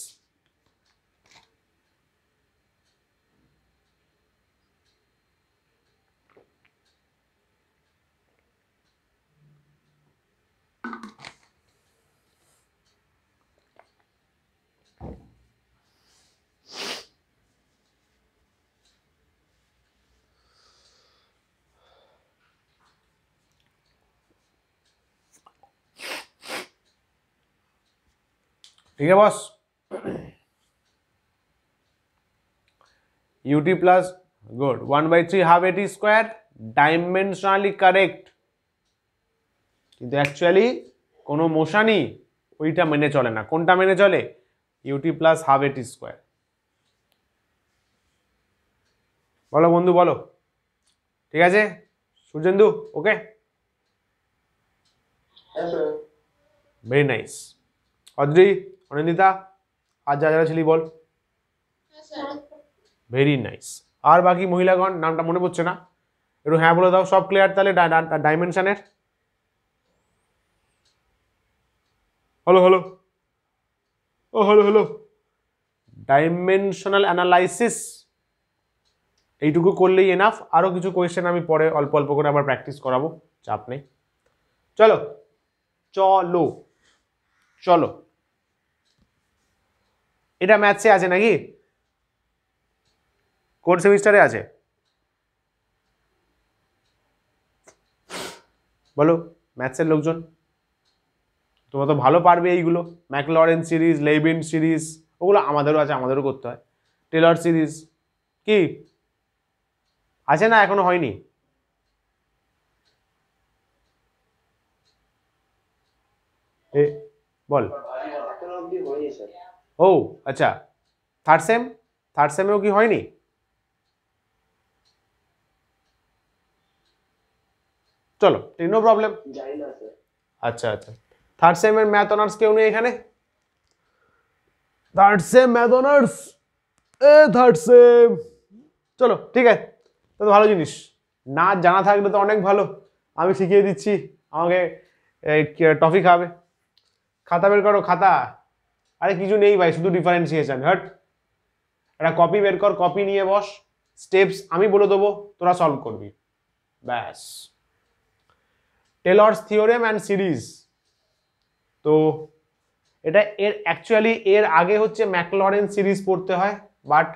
ठीक है boss? ut plus good 1/3 half AT square dimensionally correct, কিন্তু অ্যাকচুয়ালি কোনো মোশনই ওইটা মেনে চলে না। কোনটা মেনে চলে? ut plus half AT square. বলো বন্ধু বলো, ঠিক আছে? Suryendu okay, Yes, sir. Very nice. Adri, Anindita, আর যা যারা ছিলি বল। হ্যাঁ স্যার। Very nice. আর বাকি মহিলাগণ নামটা মনে পড়ছে না, একটু হ্যাঁ বলে দাও। সব ক্লিয়ার তাহলে ডাইমেনশনের? হলো হলো, ও হলো হলো। ডাইমেনশনাল অ্যানালাইসিস এইটুকু করলেই এনাফ। আরও কিছু কোয়েশ্চেন আমি পরে অল্প অল্প করে আবার প্র্যাকটিস করাবো, চাপ নেই। চলো চলো চলো, এটা ম্যাথসে আছে নাকি? কোন সেমিস্টারে আছে বলো ম্যাথসের লোকজন? তোমরা তো ভালো পারবে এইগুলো, ম্যাকলরেন সিরিজ, লেইবিন সিরিজ, ওগুলো আমাদেরও আছে, আমাদেরও করতে হয়। টেলর সিরিজ কি আছে না? এখনো হয়নি? এ বল। এখন অবধি হয়নি স্যার। ও আচ্ছা, থার্ড সেমেও কি হয়নি? চলো নো প্রবলেম। জানি না স্যার। আচ্ছা আচ্ছা, থার্ড সেমের ম্যাথ অনার্স কেউ নেই এখানে? Third same math honours, third same, চলো ঠিক আছে, তো ভালো জিনিস। না জানা থাকলে তো অনেক ভালো, আমি শিখিয়ে দিচ্ছি, আমাকে টফি খাবে। খাতা বের করো খাতা। আরে কিছু নেই ভাই, শুধু ডিফারেন্সিয়েশন। হট, একটা কপি বের কর, কপি নিয়ে বস, স্টেপস আমি বলে দেবো, তোরা সলভ করবি, ব্যাস। টেলর্স থিওরেম অ্যান্ড সিরিজ, তো এটা এর অ্যাকচুয়ালি এর আগে হচ্ছে ম্যাকলরেন সিরিজ পড়তে হয়, বাট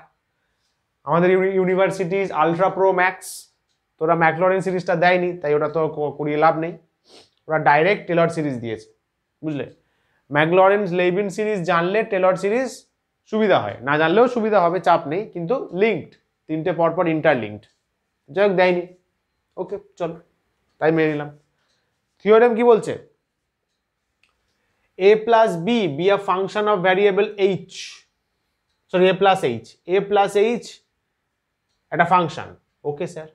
আমাদের ইউনিভার্সিটিজ আলট্রা প্রো ম্যাক্স, তোরা ম্যাকলরেন সিরিজটা দেয়নি, তাই ওটা তো করিয়ে লাভ নেই, ওরা ডাইরেক্ট টেলর সিরিজ দিয়েছে, বুঝলে? ম্যাকলরেন লেইবিন সিরিজ জানলে টেলর সিরিজ সুবিধা হয়, না জানলেও সুবিধা হবে, চাপ নেই, কিন্তু লিঙ্কড, তিনটে পরপর ইন্টারলিঙ্কড, যাই হোক দেয়নি, ওকে চলো তাই মেনে নিলাম। থিওরেম কি বলছে? a plus b be a function of variable h, sorry a plus h একটা ফাংশন, ওকে স্যার।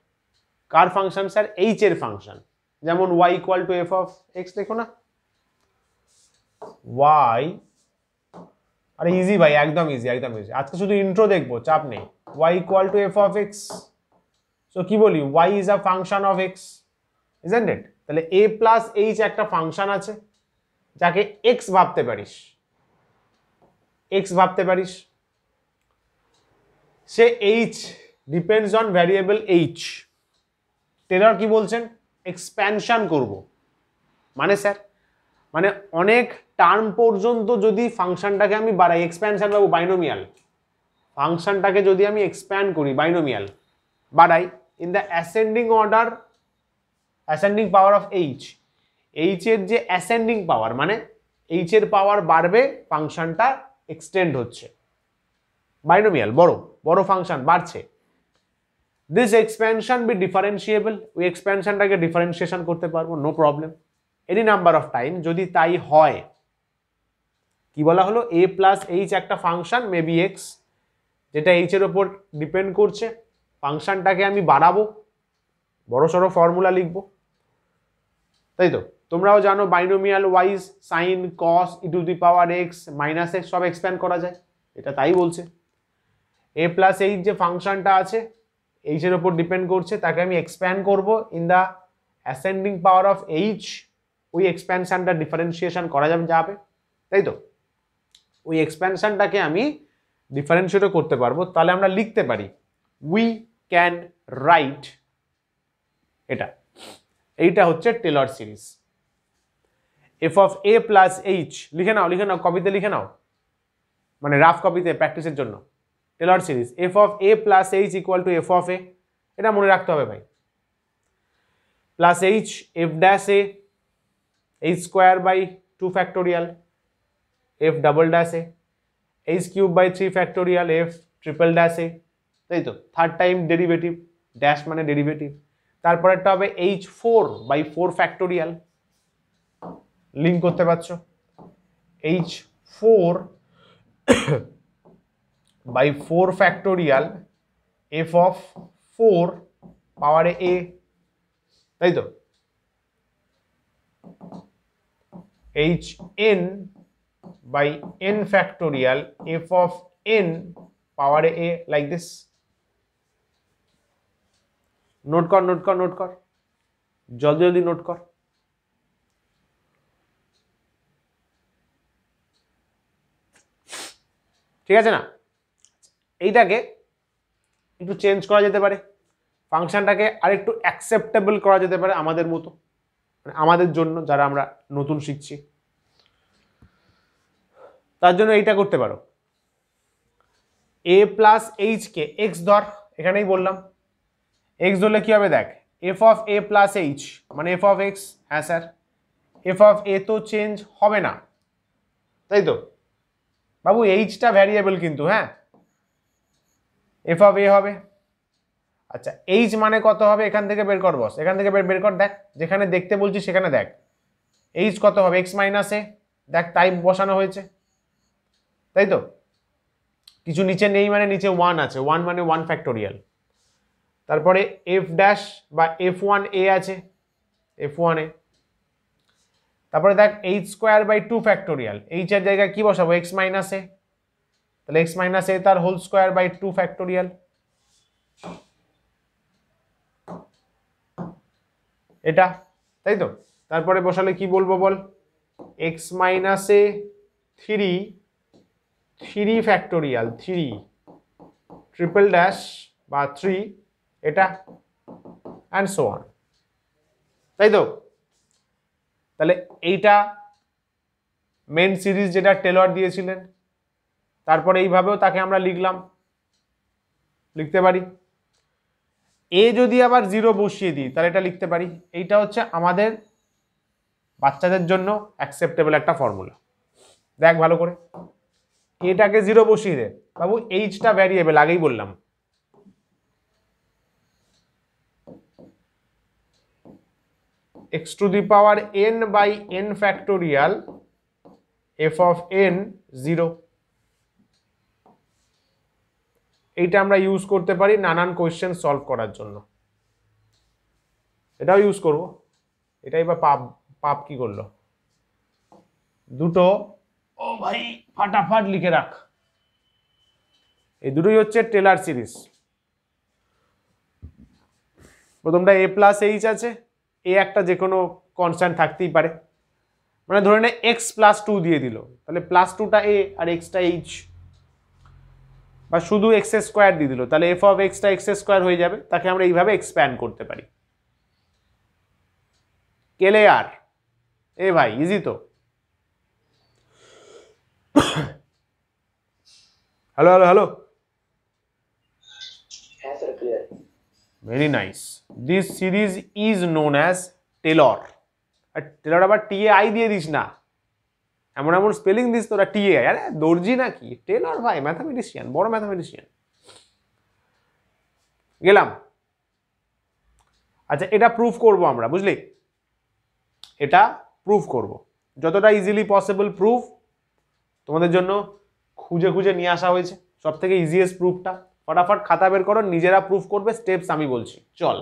কার ফাংশন স্যার? h এর ফাংশন। যেমন y equal to f of x, দেখো না y, আরে ইজি ভাই, একদম ইজি, একদম ইজি, আজকে শুধু ইন্ট্রো দেখবো, চাপ নেই। y equal to f of x, so কি বলি, y is a function of x, isn't it? তাহলে a plus h একটা ফাংশন আছে যাকে x ভাবতে পারিস, সে h depends on variable h। Taylor কি বলছেন? এক্সপ্যানশন করব, মানে স্যার মানে অনেক টার্ম পর্যন্ত যদি ফাংশনটাকে আমি বাড়াই, এক্সপ্যানশন পাবো, বাইনোমিয়াল ফাংশনটাকে যদি আমি এক্সপ্যান্ড করি, বাইনোমিয়াল বাড়াই, in the ascending order, ascending power of h, h এর যে অ্যাসেন্ডিং পাওয়ার, মানে h এর পাওয়ার বাড়বে, ফাংশনটা এক্সটেন্ড হচ্ছে, বাইনোমিয়াল, বড় বড় ফাংশন বাড়ছে। দিস এক্সপ্যানশন বি ডিফারেন্সিয়েবল, ওই এক্সপ্যানশনটাকে ডিফারেন্সিয়েশন করতে পারবো, no problem, any number of time. যদি তাই হয়, কি বলা হলো, a প্লাস h একটা ফাংশন মেবি x, যেটা h এর উপর ডিপেন্ড করছে, ফাংশনটাকে আমি বাড়াবো, বড় সড়ো ফর্মুলা লিখবো, তাই তো? তোমরাও জানো binomial wise sign cos E to the power x minus x সব এক্সপ্যান্ড করা যায়, এটা তাই বলছে। a প্লাস এইচ যে ফাংশনটা আছে, এইচ এর উপর ডিপেন্ড করছে, তাকে আমি এক্সপ্যান্ড করব in the ascending power of H, ওই এক্সপ্যানশনটা ডিফারেন্সিয়েশন করা যাবে, তাই তো? ওই এক্সপ্যানশনটাকে আমি ডিফারেন্সিয়েটও করতে পারবো, তাহলে আমরা লিখতে পারি উই ক্যান রাইট, এইটা হচ্ছে Taylor series. F of A plus H, লিখে নাও কপিতে লিখে নাও, মানে রাফ কপিতে প্র্যাকটিসের জন্য। Taylor series F of A plus H equal to F of A, এটা মনে রাখতে হবে ভাই, plus H F dash A H square by 2 factorial, f double dash A, h cube by 3 factorial f triple dash A, তাই তো, থার্ড টাইম ডেরিভেটিভ, ড্যাশ মানে ডেরিভেটিভ। তারপরেরটা হবে h4 বাই 4 ফ্যাক্টোরিয়াল, লিঙ্ক করতে পারছো, h4 by 4 factorial f of 4 পাওয়ারে a, তাই তো, hn by n factorial f of n power a, like this. Note কর নোট কর নোট কর, জলদি জলদি নোট কর। ঠিক আছে না? এইটাকে একটু চেঞ্জ করা যেতে পারে, ফাংশনটাকে আরেকটু অ্যাকসেপ্টেবল করা যেতে পারে আমাদের মতো, মানে আমাদের জন্য যারা আমরা নতুন শিখছি। তার জন্য এইটা করতে পারো, a plus H K x ধর, এখানেই বললাম এক্স ধরলে কি হবে দেখ, F of A plus H মানে এফ অফ এক্স, হ্যাঁ স্যার, এফ অফ এ তো চেঞ্জ হবে না, তাই তো বাবু, এইচটা ভ্যারিয়েবল কিন্তু, হ্যাঁ, এফ অফ এ হবে। আচ্ছা এইচ মানে কত হবে, এখান থেকে বের কর বস, এখান থেকে বের কর, দেখ যেখানে দেখতে বলছি সেখানে দেখ, এইচ কত হবে, এক্স মাইনাস এ, দেখ তাই বসানো হয়েছে, তাই তো, কিছু নিচে নেই মানে নিচে 1 আছে, 1 মানে 1 ফ্যাক্টোরিয়াল। তারপরে এফ ড্যাশ বা f1 a আছে, f1 a, তারপরে দেখ H square by 2 factorial, H এর জায়গায় কি বসাবো, এক্স মাইনাস এ, তাহলে এক্স মাইনাস এ তার হোল স্কোয়ার বাই 2 ফ্যাক্টোরিয়াল, এটা, তাই তো। তারপরে বসালে কি বলবো বল, এক্স মাইনাস এ 3 ফ্যাক্টোরিয়াল, 3 ট্রিপল ড্যাশ বা 3 এটা, অ্যান্ড সো অন, তাই তো। তাহলে এইটা মেন সিরিজ যেটা টেলর দিয়েছিলেন, তারপরে এইভাবেও তাকে আমরা লিখলাম, লিখতে পারি। এ যদি আবার 0 বসিয়ে দিই তাহলে এটা লিখতে পারি, এইটা হচ্ছে আমাদের বাচ্চাদের জন্য অ্যাকসেপ্টেবল একটা ফর্মুলা। দেখ ভালো করে, এটাকে 0 বসিয়ে দে বাবু, এইচটা ভ্যারিয়েবল আগেই বললাম, x to the power n by n factorial f of n 0, এইটা আমরা ইউজ করতে পারি নানান কোয়েশ্চেন সলভ করার জন্য, এটাও ইউজ করব। এটাই বা পাপ কি করলো, দুটো, ও ভাই ফাটাফাট লিখে রাখ, এই দুটোই হচ্ছে টেলর সিরিজ। প্রথমটা a প্লাস এইচ আছে, এ একটা যে কোনো কনস্ট্যান্ট থাকতেই পারে, মানে ধরে নে এক্স প্লাস 2 দিয়ে দিল, তাহলে প্লাস 2টা এ আর এক্সটা এইচ, বা শুধু এক্স স্কোয়ার দিয়ে দিল, তাহলে F of extra x square হয়ে যাবে, তাকে আমরা এইভাবে এক্সপ্যান্ড করতে পারি। ক্লিয়ার? এ ভাই ইজি তো। হ্যালো হ্যালো হ্যালো, হ্যাঁ sir, clear. Very nice. This series is known as Taylor. আর টেলর আবার টিএআই দিয়ে দিস না, এমন এমন স্পেলিং দিস তোরা, টিএআই, আরে দর্জি নাকি, টেলর ভাই ম্যাথামেটিশিয়ান, বড় ম্যাথামেটিশিয়ান। গেলাম। আচ্ছা এটা প্রুফ করব আমরা, বুঝলি, এটা প্রুফ করব, যতটা ইজিলি পসিবল প্রুফ তোমাদের জন্য খুঁজে খুঁজে নিয়ে আসা হয়েছে, সব থেকে ইজিয়েস্ট প্রুফটা। ফটাফট খাতা বের করো, নিজেরা প্রুফ করবে, স্টেপস আমি বলছি, চল,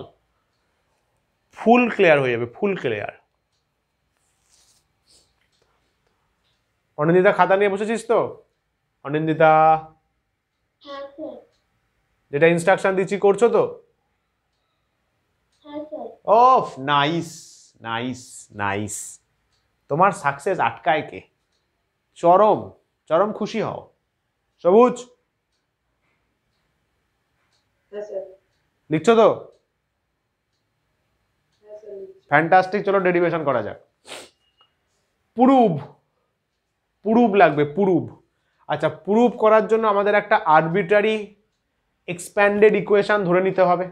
ফুল ক্লিয়ার হয়ে যাবে, ফুল ক্লিয়ার। অনিন্দিতা খাতা নিয়ে বসেছিস তো? অনিন্দিতা, হ্যাঁ স্যার। যেটা ইনস্ট্রাকশন দিচ্ছি করছো তো? হ্যাঁ স্যার। ওফ, নাইস নাইস নাইস। তোমার সাকসেস আটকায় কে? চরম চরম খুশি হও। সবুজ হ্যাঁ স্যার। লিখছো তো? হ্যাঁ স্যার। ফ্যান্টাস্টিক, চলো ডেরিভেশন করা যাক। প্রুভ, প্রুভ লাগবে, প্রুভ। আচ্ছা প্রুভ করার জন্য আমাদের একটা আরবিট্রারি এক্সপ্যান্ডেড ইকুয়েশন ধরে নিতে হবে,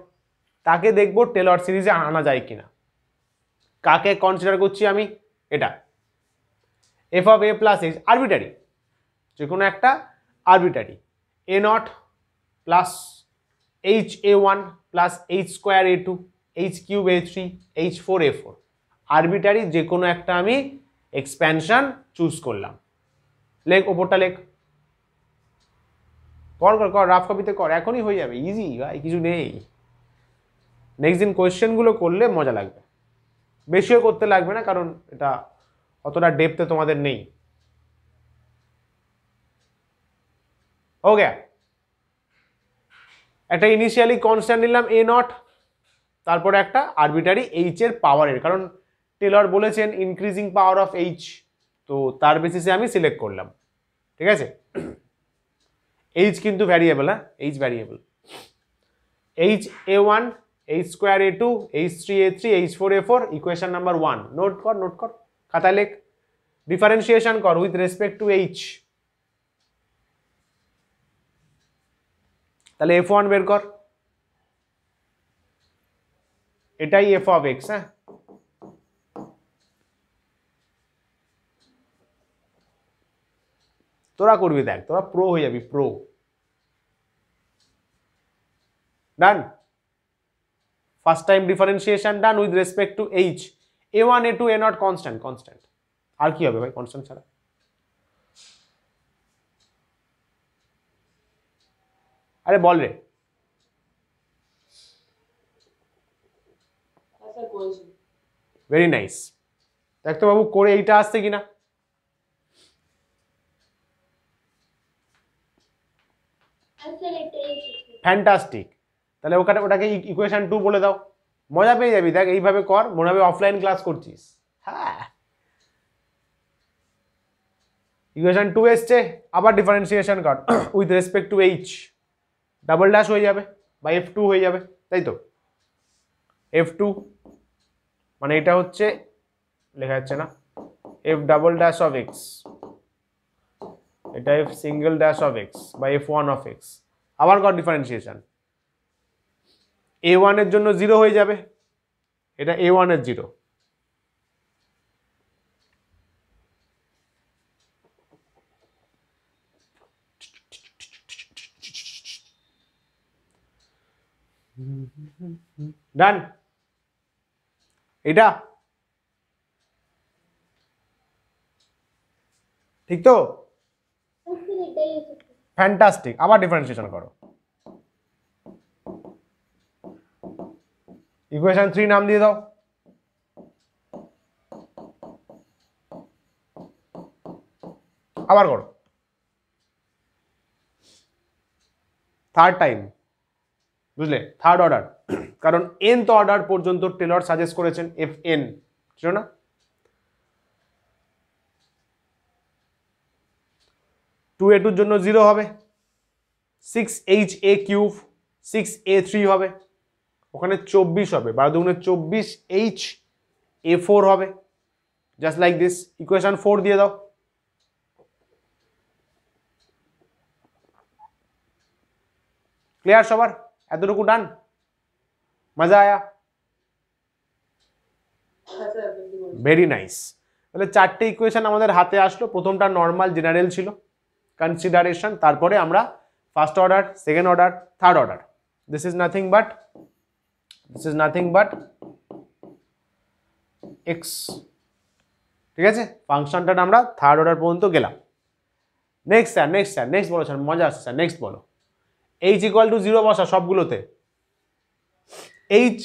তাকে দেখবো টেলর সিরিজে আনা যায় কিনা। কাকে কনসিডার করছি আমি? এটা F of A plus H, arbitrary, যে কোনো একটা arbitrary A naught plus H A one plus H square A two H cube A three H four A four arbitrary যে কোনো একটা আমি এক্সপ্যানশন চুজ করলাম। লেখ ওপরটা লেখ, কর কর কর, রাফ কপিতে কর, এখনই হয়ে যাবে, ইজি ভাই, কিছু নেই। নেক্সট দিন কোয়েশ্চেনগুলো করলে মজা লাগবে, বেশিও করতে লাগবে না কারণ এটা অতটা ডেপথে তোমাদের নেই। ওকে, একটা ইনিশিয়ালি কনস্ট্যান্ট নিলাম এ নট, তারপরে একটা আরবিটারি এইচ এর পাওয়ারের, কারণ টেলর বলেছেন ইনক্রিজিং পাওয়ার অফ এইচ, তো তার বেসিসে আমি সিলেক্ট করলাম। ঠিক আছে, এইচ কিন্তু ভ্যারিয়েবল, হ্যাঁ H variable. H A one H square A two H three A three H four A four, equation number one. Note কর নোট কর, খাতায় লেখ, ডিফারেন্সিয়েশন কর উইথ রেসপেক্ট টু এইচ। তাহলে এফ ওয়ান বের কর, এটাই এফ অফ এক্স। হ্যাঁ, তোরা করবি, দেখ তোরা প্রো হয়ে যাবি, pro. Done, first time differentiation done with respect to H, A one A two A not constant, constant আর কি হবে ভাই কনস্ট্যান্ট ছাড়া? আরে বল রে। ভেরি নাইস, দেখ তো বাবু করে এইটা আসছে কিনা। ফ্যান্টাস্টিক, তাহলে ওটাকে ইকুয়েশন টু বলে দাও, মজা পেয়ে যাবি। দেখ এইভাবে কর, মনে হবে অফলাইন ক্লাস করছিস। হ্যাঁ, ইকুয়েশন টু এসছে, আবার ডিফারেন্সিয়েশন কর with respect to H, double dash হয়ে যাবে বা এফ টু হয়ে যাবে, তাই তো। এফ টু মানে এটা হচ্ছে, লেখা যাচ্ছে না, F double dash of X, এটা F single dash of X বা এফ ওয়ান অফ এক্স। আবার কর ডিফারেন্সিয়েশন, এ ওয়ানের জন্য জিরো হয়ে যাবে, এটা এ ওয়ানের জিরো, ডান। এটা ঠিক তো, ফ্যান্টাস্টিক, আবার ডিফারেন্সিয়েশন করো, ইকুয়েশন থ্রি নাম দিয়ে দাও, আবার করো, থার্ড টাইম, বুঝলে, থার্ড অর্ডার, কারণ nth অর্ডার পর্যন্ত টেলর সাজেস্ট করেছেন এফ এন, ছিল না? টু এ টুর জন্য জিরো হবে, six H A cube six A three হবে, ওখানে 24 হবে, 12 দুগুণে 24 এইচ এ ফোর হবে, just like this. Equation four দিয়ে দাও, ক্লিয়ার সবার? এতটুকু ডান, মজা আয়া? Very nice. তাহলে চারটে ইকুয়েশন আমাদের হাতে আসলো, প্রথমটা নর্মাল জেনারেল ছিল, কনসিডারেশন, তারপরে আমরা first order, second order, third order. This is nothing but x. ঠিক আছে, ফাংশনটা আমরা থার্ড অর্ডার পর্যন্ত গেলাম। নেক্সট স্যার, নেক্সট বলো স্যার, মজা আসছে স্যার, নেক্সট বলো। এইচ ইকুয়াল টু জিরো বসা সবগুলোতে, এইচ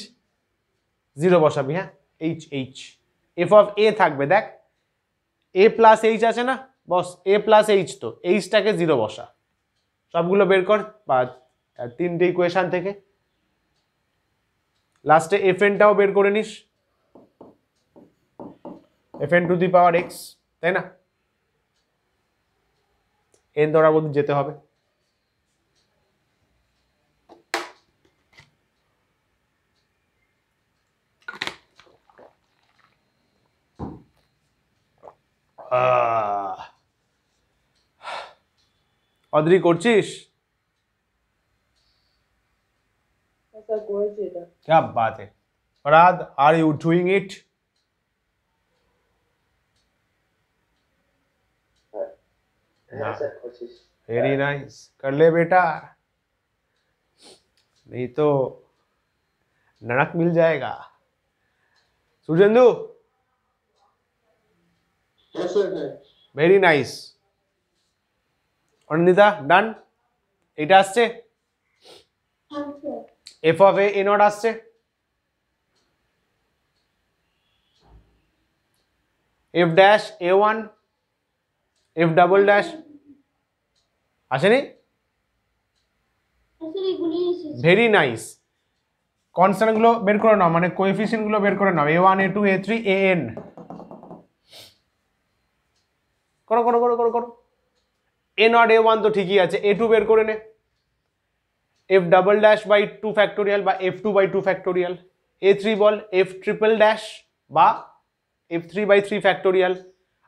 জিরো বসাবি। হ্যাঁ, এইচ এফ অফ এ থাকবে, দেখ এ প্লাস এইচ আছে না, বস এ প্লাস এইচ, তো এইচটাকে জিরো বসা, সবগুলো বের কর বা তিনটে ইকুয়েশন থেকে, লাস্টে এফ এনটাও বের করে নিস, F N two the power x, তাই না? এন ধরার মধ্যে যেতে হবে। অদ্রি করছিস? क्या बात है Farhad, are you doing it? हाँ सर कोशिश। वेरी नाइस, कर ले बेटा, नहीं तो नरक मिल जाएगा। सुजेंदु, हाँ सर है। Very nice. অনিন্দিতা ডান। এটা আসছে F of A A not আসছে, F dash A one F double dash আসেনি। Very nice. কনস্ট্যান্ট গুলো বের করে নাও, মানে কোএফিসিয়েন্ট গুলো বের করে নাও, A one A two A three A N. করো করো করো করো করো। এ নট এ ওয়ান তো ঠিকই আছে, এ টু বের করে নে, F double dash by two factorial বা F two by two factorial. A three বল এফ ট্রিপল ড্যাশ বা F three by three factorial.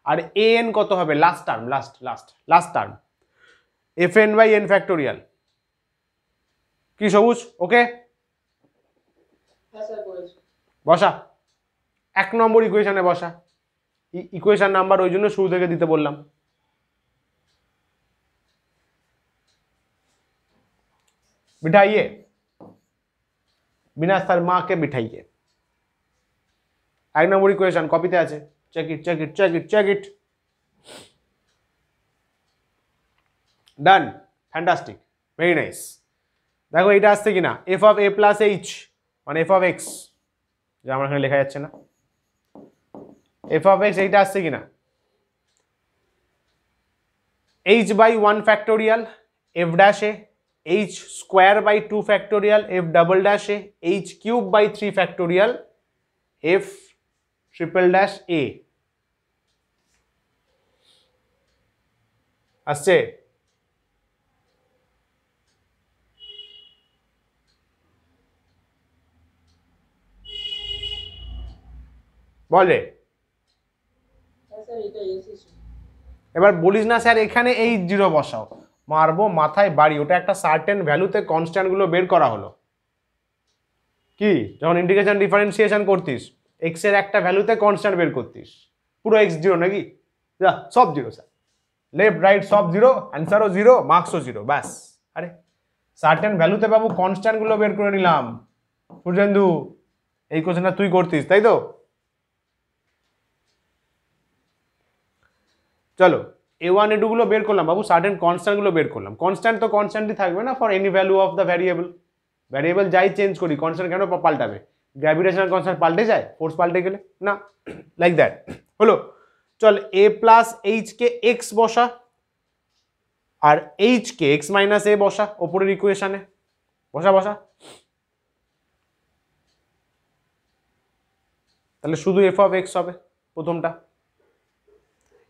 আর এ এন কত হবে, last term, last term, F N by N factorial. কি সবুজ, ওকে? हाँ सर कोशिश। বসা, 1 নম্বর ইকুয়েশনে বসা। ইকুয়েশন নাম্বার ওই জন্য শুরু থেকে দিতে বললাম। बिठाइए, बिना शर्मा के बिठाइए। 1 নম্বর ইকুয়েশন কপিতে আছে, check it check it check it check it. Done, fantastic, very nice. দেখো এটা আসছে কিনা, F of A plus H মানে এফ অফ এক্স, যা আমার এখানে লেখা যাচ্ছে না, এফ অফ এক্স এইটা আসছে কিনা, H by one factorial F dash A, H square by two factorial F double dash A, H cube by three factorial F triple dash A. আসছে? বল রে। এবার বলিস না স্যার এখানে এই জিরো বসাও, মারবো মাথায় বাড়ি। ওটা একটা সার্টেন ভ্যালুতে কনস্ট্যান্ট গুলো বের করা হলো। কি যখন ইন্টিগ্রেশন ডিফারেন্সিয়েশন করতিস, এক্স এর একটা ভ্যালুতে কনস্ট্যান্ট বের করতিস, পুরো এক্স জিরো নাকি, যা সব জিরো স্যার, লেফট রাইট সব জিরো, অ্যান্সারও জিরো, মার্কসও জিরো, ব্যাস। আরে সার্টেন ভ্যালুতে বাবু কনস্ট্যান্ট গুলো বের করে নিলাম। সূর্যেন্দু, এই কোশ্চেনটা তুই করতিস তাই তো? চলো এ ওয়ান এ টু গুলো বের করলাম বাবু, সার্টেন কনস্ট্যান্ট গুলো বের করলাম। কনস্ট্যান্ট তো কনস্ট্যান্টই থাকবে না for any value of the variable. Variable যাই চেঞ্জ করি, কনস্ট্যান্ট কেন পাল্টাবে? গ্র্যাভিটেশনাল কনস্ট্যান্ট পাল্টে যায় ফোর্স পাল্টে গেলে? না, লাইক দ্যাট। হলো, চল এ প্লাস এইচ কে এক্স বসা, আর এইচ কে এক্স মাইনাস এ বসা ওপরের ইকুয়েশনে, বসা বসা। তাহলে শুধু এফ অফ এক্স হবে প্রথমটা।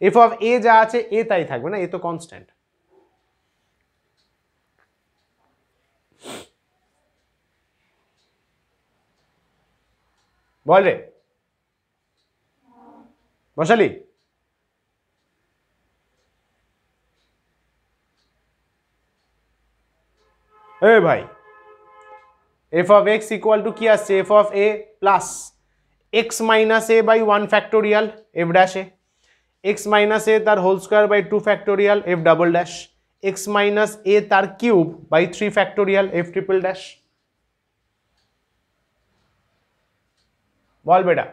এফ অফ এ যা আছে এ তাই থাকবে না, এ তো কনস্ট্যান্ট। বল রে, বসালি? এ ভাই, F of x equal to কি আসছে, F of A plus x minus a by one factorial F dash a, x minus a তার whole square by two factorial F double dash, x minus a তার cube by three factorial F triple dash. বল বেটা।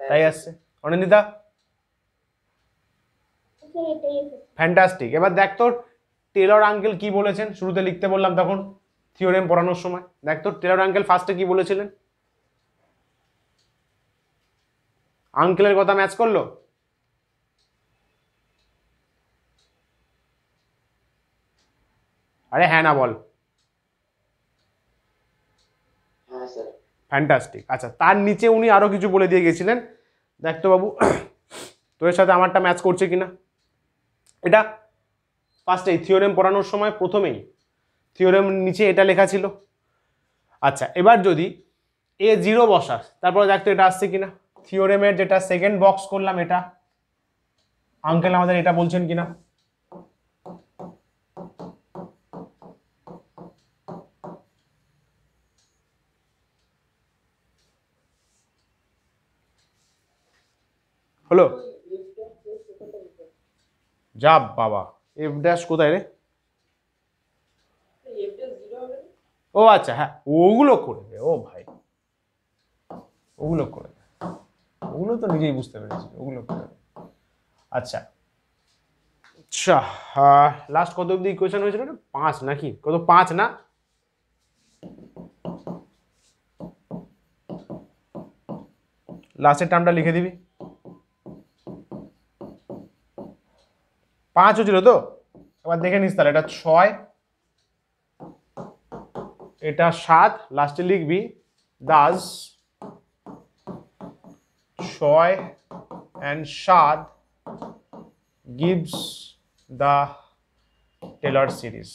তাই আসছে। অনিন্দিতা, ফ্যান্টাস্টিক। এবার দেখ তোর টেলর আঙ্কেল কি বলেছেন, শুরুতে লিখতে বললাম তখন থিওরেম পড়ানোর সময়, দেখ তোর টেলর আঙ্কেল ফার্স্টে কি বলেছিলেন। আঙ্কেলের কথা ম্যাচ করলো? আরে হ্যাঁ না বল। ফ্যান্টাস্টিক। আচ্ছা, তার নিচে উনি আরো কিছু বলে দিয়ে গেছিলেন, দেখ তো বাবু তোর সাথে আমারটা ম্যাচ করছে কিনা। এটা ফার্স্টেই থিওরেম পড়ানোর সময় প্রথমেই থিওরেম নিচে এটা লেখা ছিল। আচ্ছা, এবার যদি এ জিরো বসাস, তারপরে দেখতো এটা আসছে কিনা। থিওরেমের যেটা সেকেন্ড বক্স করলাম, এটা আঙ্কেল আমাদের এটা বলছেন কিনা। হলো? যা বাবা, এফ ড্যাশ কোথায় রে? ও আচ্ছা, হ্যাঁ ওগুলো করে দে, ও ভাই ওগুলো করে দে, ওগুলো তো নিজেই বুঝতে পেরেছি, ওগুলো করে দে। আচ্ছা আচ্ছা, লাস্ট কত অব্দি ইকুয়েশন হয়েছিল? 5 নাকি কত? 5 না? লাস্টের টার্মটা লিখে দিবি। 5 হচ্ছিল তো, এবার দেখে নিস তাহলে, এটা 6, এটা 7, লাস্টে লিখবি Das 6 and 7 gives the Taylor series,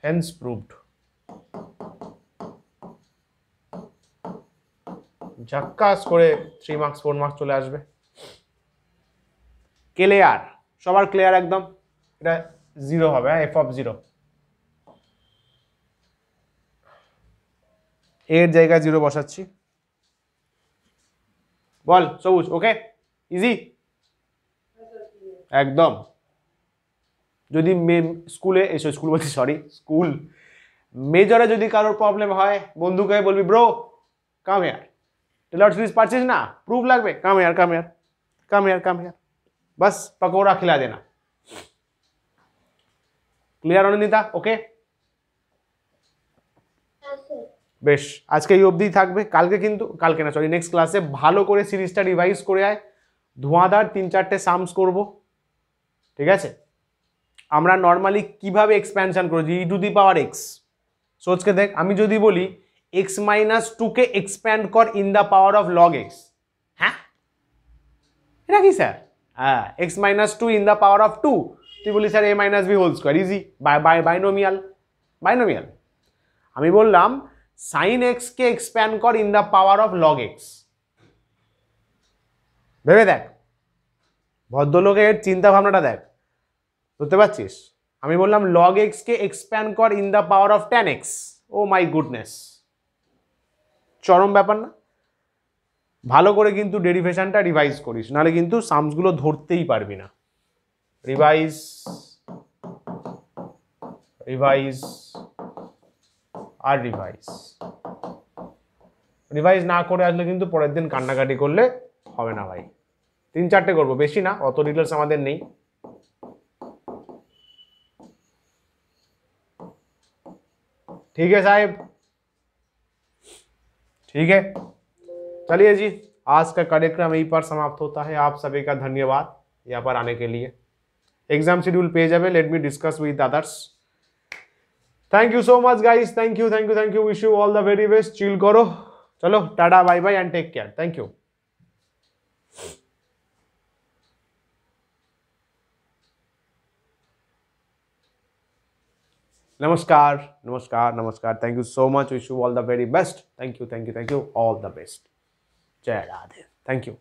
hence proved. ঝাক্কাস করে 3 মার্কস 4 মার্কস চলে আসবে। ক্লিয়ার? সবার ক্লিয়ার একদম? এটা 0 হবে, হ্যাঁ, এফ অফ 0 এর জায়গায় 0 বসাচ্ছি। বল সবুজ, ওকে ইজি একদম। যদি স্কুলে এসো, স্কুল বলছি সরি, স্কুল মেজরে যদি কারোর প্রবলেম হয়, বন্ধুকে বলবি bro come here, Taylor series পারছিস না, প্রুফ লাগবে, come here come here come here come here, বাস পকোড়া খিলা দেনা। ক্লিয়ার অনিন্দিতা? ওকে বেশ, আজকে এই অবধি থাকবে। কালকে কিন্তু, কালকে না সরি, নেক্সট ক্লাসে ভালো করে সিরিজটা রিভাইজ করে আয়, ধোঁয়াদার 3-4টে সামস করব, ঠিক আছে? আমরা নর্মালি কিভাবে এক্সপ্যানশন করেছি, ই টু দি পাওয়ার এক্স। সোচকে দেখ, আমি যদি বলি x-2 কে এক্সপ্যান্ড কর in the power of log x, হ্যাঁ এটা কি স্যার? হ্যাঁ, x-2 in the power of 2, তুই বলি sir a minus B whole square, easy, binomial, binomial. আমি বললাম সাইন এক্স কে এক্সপ্যান্ড কর in the power of log X, ভেবে দেখ, ভদ্রলোকের চিন্তা ভাবনাটা দেখ, বুঝতে পারছিস? আমি বললাম লগ এক্স কে এক্সপ্যান্ড কর in the power of tan X, oh my goodness, চরম ব্যাপার না? ভালো করে কিন্তু ডেরিভেশনটা রিভাইজ করিস, নাহলে কিন্তু সামসগুলো ধরতেই পারবি না। রিভাইজ রিভাইজ আর রিভাইজ, রিভাইজ না করে আসলে কিন্তু পরের দিন কান্নাকাটি করলে হবে না ভাই। 3-4টে করবো, বেশি না, অত ডিটেলস আমাদের নেই। ठीक है साहब, ठीक है, चलिए जी, आज का कार्यक्रम यहीं पर समाप्त होता है। आप सभी का धन्यवाद यहाँ पर आने के लिए। एग्जाम शेड्यूल पेज है, let me discuss with others. Thank you so much guys, thank you thank you thank you, wish you all the very best, chill करो, चलो tata bye bye and take care, thank you. नमस्कार नमस्कार नमस्कार, thank you so much, wish you all the very best, thank you thank you thank you, all the best, जय राधे, थैंक यू।